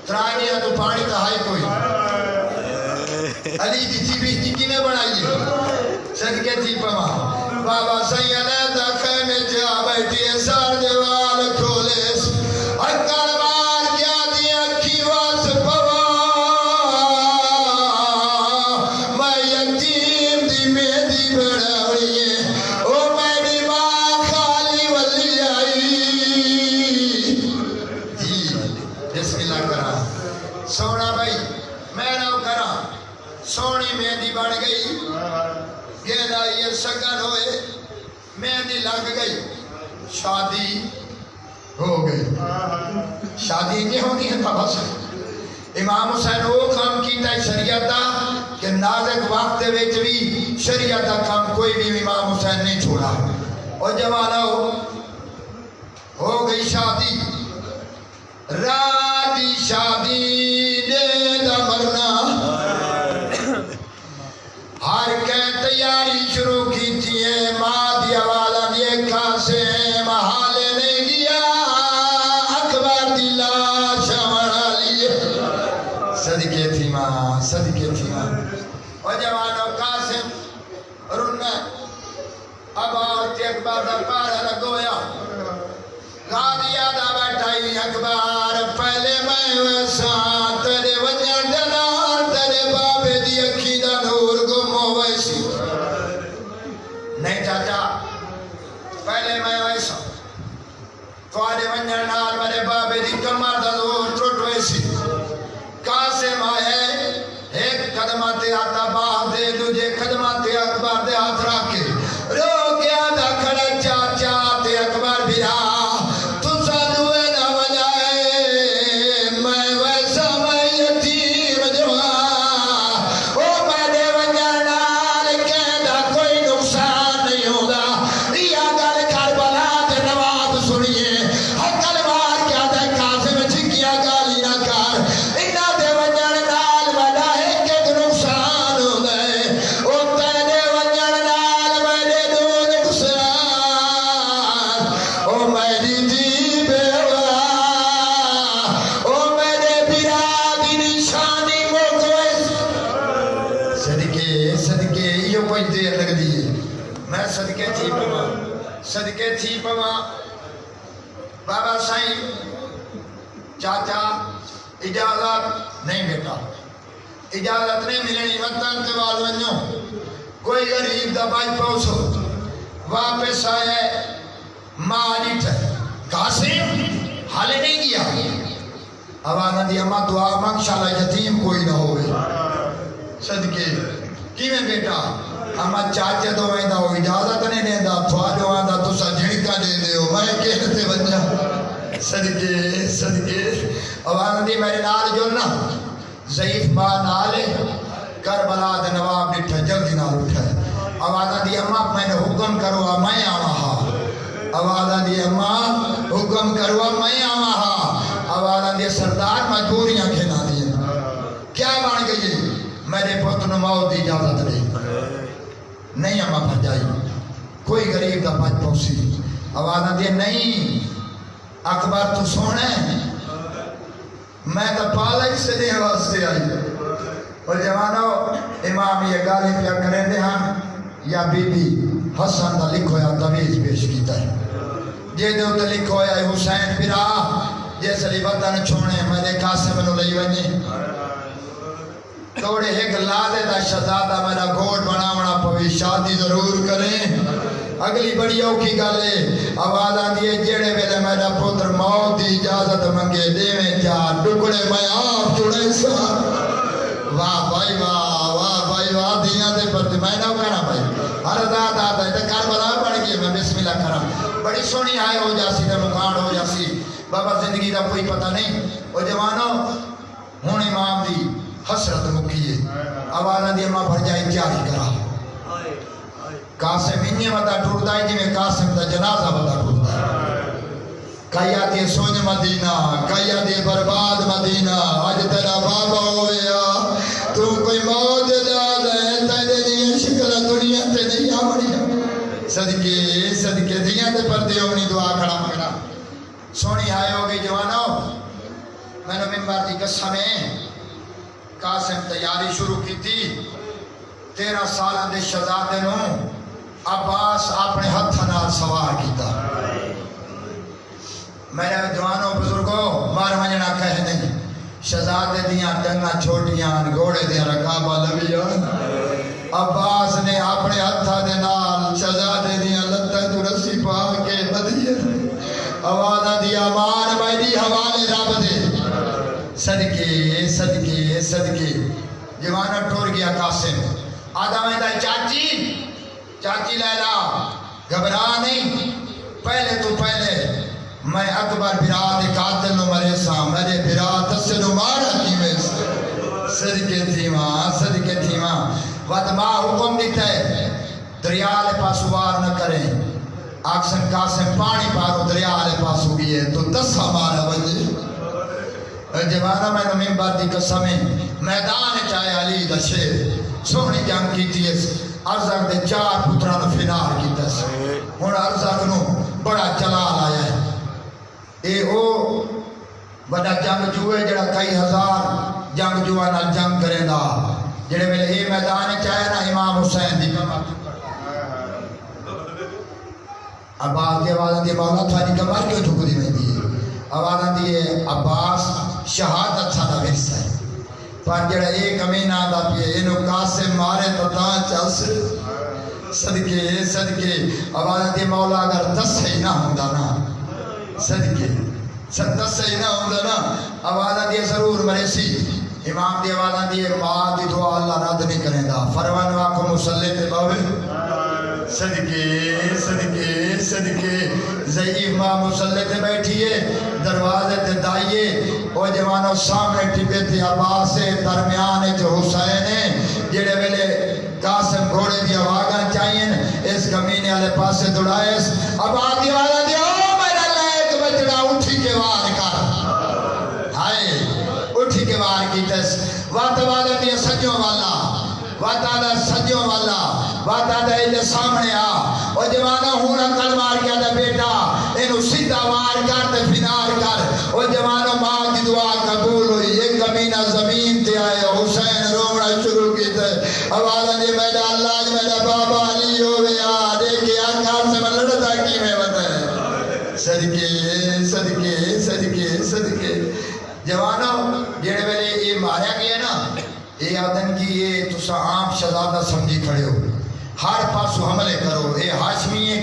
ترائی نہیں ہے تو پانی کا ہائی کوئی علی کی تھی بیشتی کی میں بنائیے صدقے تھی پما بابا سیدہ دکھے میں جا بیٹھی ہے سار دیوال کھولیس اکڑ بار کیا دی اکھی واس پوا میں یتیم دی میں دی بڑھاوڑی ہے سونا بھائی میں نہ کرا سونی مہندی بڑھ گئی گینا یہ سگن ہوئے مہندی لگ گئی شادی ہو گئی شادی نہیں ہوتی ہے بس امام حسین وہ کام کیتا ہے شریعت دا کہ نازک وقت وچ بھی شریعت دا کام کوئی بھی امام حسین نہیں چھوڑا اور جوانا ہو گئی شادی راتی شادی دے دا مرنا ہر کے تیاری شروع کی تھی ماں دیا والا دیے قاسم حالے نہیں دیا اکبر دی لاش مڑا لیے صدقے تھی ماں اور جوانوں قاسم رنہ اب آورتی اکبر دا پارا لگویا غادیہ دا بیٹھائی اکبر پہلے میں ویسا تیرے وجہ دنار تیرے بابے دی اکھی دا نور گم ہو ویسی نہیں چاچا پہلے میں ویسا توارے وجہ نار میرے بابے دی کمر دا نور ٹوٹ ویسی قاسم آئے ایک قدمہ تے آتا باہ دے دوجے قدمہ تے اکبر دے ہاتھ راکے رو کیا دا کھڑا چاچا تے اکبر بھی رہا میں صدقے تھی پوا بابا سائیں چاچا اجازت نہیں بیٹا اجازت نہیں ملنی وطن تے وال ونجو کوئی غریب دا بچ پوسو واپس آئے ماں قاسم حالے نہیں گیا آوانا دی اماں دعا مانگ شاءاللہ یتیم کوئی نہ ہوئے صدقے کیویں بیٹا اماں چاچے تو ویندا ہو اجازت نہیں دیندا تھوڑو آندا تسا جھڑکا دے دیو میں کہتے ونجا صدقے آوانا دی میرے نال جلنا ضعیف ماں نالے کربلا دے نواب ڈٹھا جلدی نال اٹھا آوانا دی اماں میں نے حکم کروا میں آوہا آوانا دی اماں حکم کروا میں آوہا آوانا دی سردار مجبوریاں کھینا دیا کیا بان گئی میرے پتن موت دی اجازت نہیں اماں بھجائی کوئی غریب دا بچ پوسی آوانا دی نہیں اکبر تو سونے میں تو پالا ہی سے دے واسطے آئی اور جوانو امام یہ گالی پیا کریں دے ہم یا بی بی حسن دا لکھو یا تمیز پیش کیتا ہے جے دے ہوتے لکھو یا حسین برا جیسے لی وطن چھوڑے میرے قاسم نو لئی ونجے توڑے ایک لادے دا شہزادہ میرا گھوٹ بناونا پوی شادی ضرور کریں اگلی بڑی اوکھی گالے آوازاں دیئے جیڑے ویلے میرا پتر موت دی اجازت منگے دیویں چار ٹکڑے میں آپ چڑے سار واہ بھائی واہ دیاں دے پر میں نہ کرا بھائی ہر داد آتا ہے کار بلا پڑ گئی میں بسم اللہ کرا بڑی سونی آئے ہو جاسی تے مکان ہو جاسی بابا زندگی دا کوئی پتہ نہیں او جوانو ہون امام دی حسرت مکیے آوازاں دی اماں بھر جائے چاری کرا قاسم انہیں وطا ٹوڑتا ہے جی میں قاسم دا جنازہ وطا ٹوڑتا ہے کہیا دی سونج مدینہ کہیا دی برباد مدینہ آج تیرا بابا ہویا تو کوئی موت داد ہے تیرے دی شکل دنیا تے نہیں آمڑیا صدقے دیاں تے پردے اپنی دعا کھڑا مگنا سونی آئے ہوگی جوانو میں نے ممبر دی قسمیں قاسم تیاری شروع کی تھی 13 سالہ دے شہزادے نو عباس اپنے ہتھ نال سوار کیتا میرے جوانوں بزرگوں مار منجنا کہہ نہیں شہزادے دیاں ڈنگا چھوٹیاں گھوڑے دیاں رکابہ لبیاں عباس نے اپنے ہتھا دے نال شہزادے دیاں لتاں تو رسی پا کے بدیے آوازاں دی امان میری حوالے رب دے صدقے جوانا ٹور گیا قاسم آدھا میں دا چاچی لیلا گھبرا نہیں پہلے میں اکبر برا دے قاتل نو مرے سا میرے برا تسے نو مارا کی میں صدقے تھیما وقت ماں حکم دیتا ہے دریا لے پاس وار نہ کریں آکسن قاسم پانی پارو دریا لے پاس ہوگی ہے تو تسا مارا وجہ جوانا میں نے ممبر دی قسمیں میدان چاہے علی دا شیر سونی جنگ کی تیس ارزاق دے 4 پتران فنار کی تیس ہون ارزاق نو بڑا جلال آیا ہے اے او بڑا جنگ جوئے جڑا کئی ہزار جنگ جوانا جنگ کریں دا جڑے میں اے میدان چاہے نا امام حسین دی کمر عباس دی آوازاں دی مولا تھا دی کمر کیوں ٹھک دی میں دی آوازاں دی عباس شہادت تھا دا ورثہ ہے پر جڑا ایک امین آدھا پیے انہوں قاسم مارے تو تاں چل صدقے آوازاں دی مولا اگر 10 ہی نہ ہوں نا صدقے 10 ہی نہ ہوں نا آوازاں دی ضرور مرے سی امام دی آوازاں دی ماں دی دعا اللہ رد نہیں کریں دا فرمان واقع مسلح تے باوے صدقے ضعیف ماں مسلح تے بیٹھیے دروازے تے دائیے او جوانوں سامنے ٹپے تھے عباس درمیان جو حسین جڑے ویلے قاسم گھوڑے دی آواگاں چاہئیں اس کمینے والے پاسے دوڑائیس عباس دی والا دی او میرا لائق بچڑا اٹھی کے وار کر ہائے اٹھی کے وار کی تس وات والا دی سجوں والا واتادا سجوں والا واتادا ایلے سامنے آ او جوانا ہونا کل مار گیا دا بیٹا انہوں سیدھا وار کر تے فنار کر او جوانا ماں کی دعا قبول ہوئی ایک کمینہ زمین تے آئے حسین رومڑا شروع کی تے آوازاں جی میرا اللہ میرا بابا علی ہوئے آدھے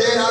13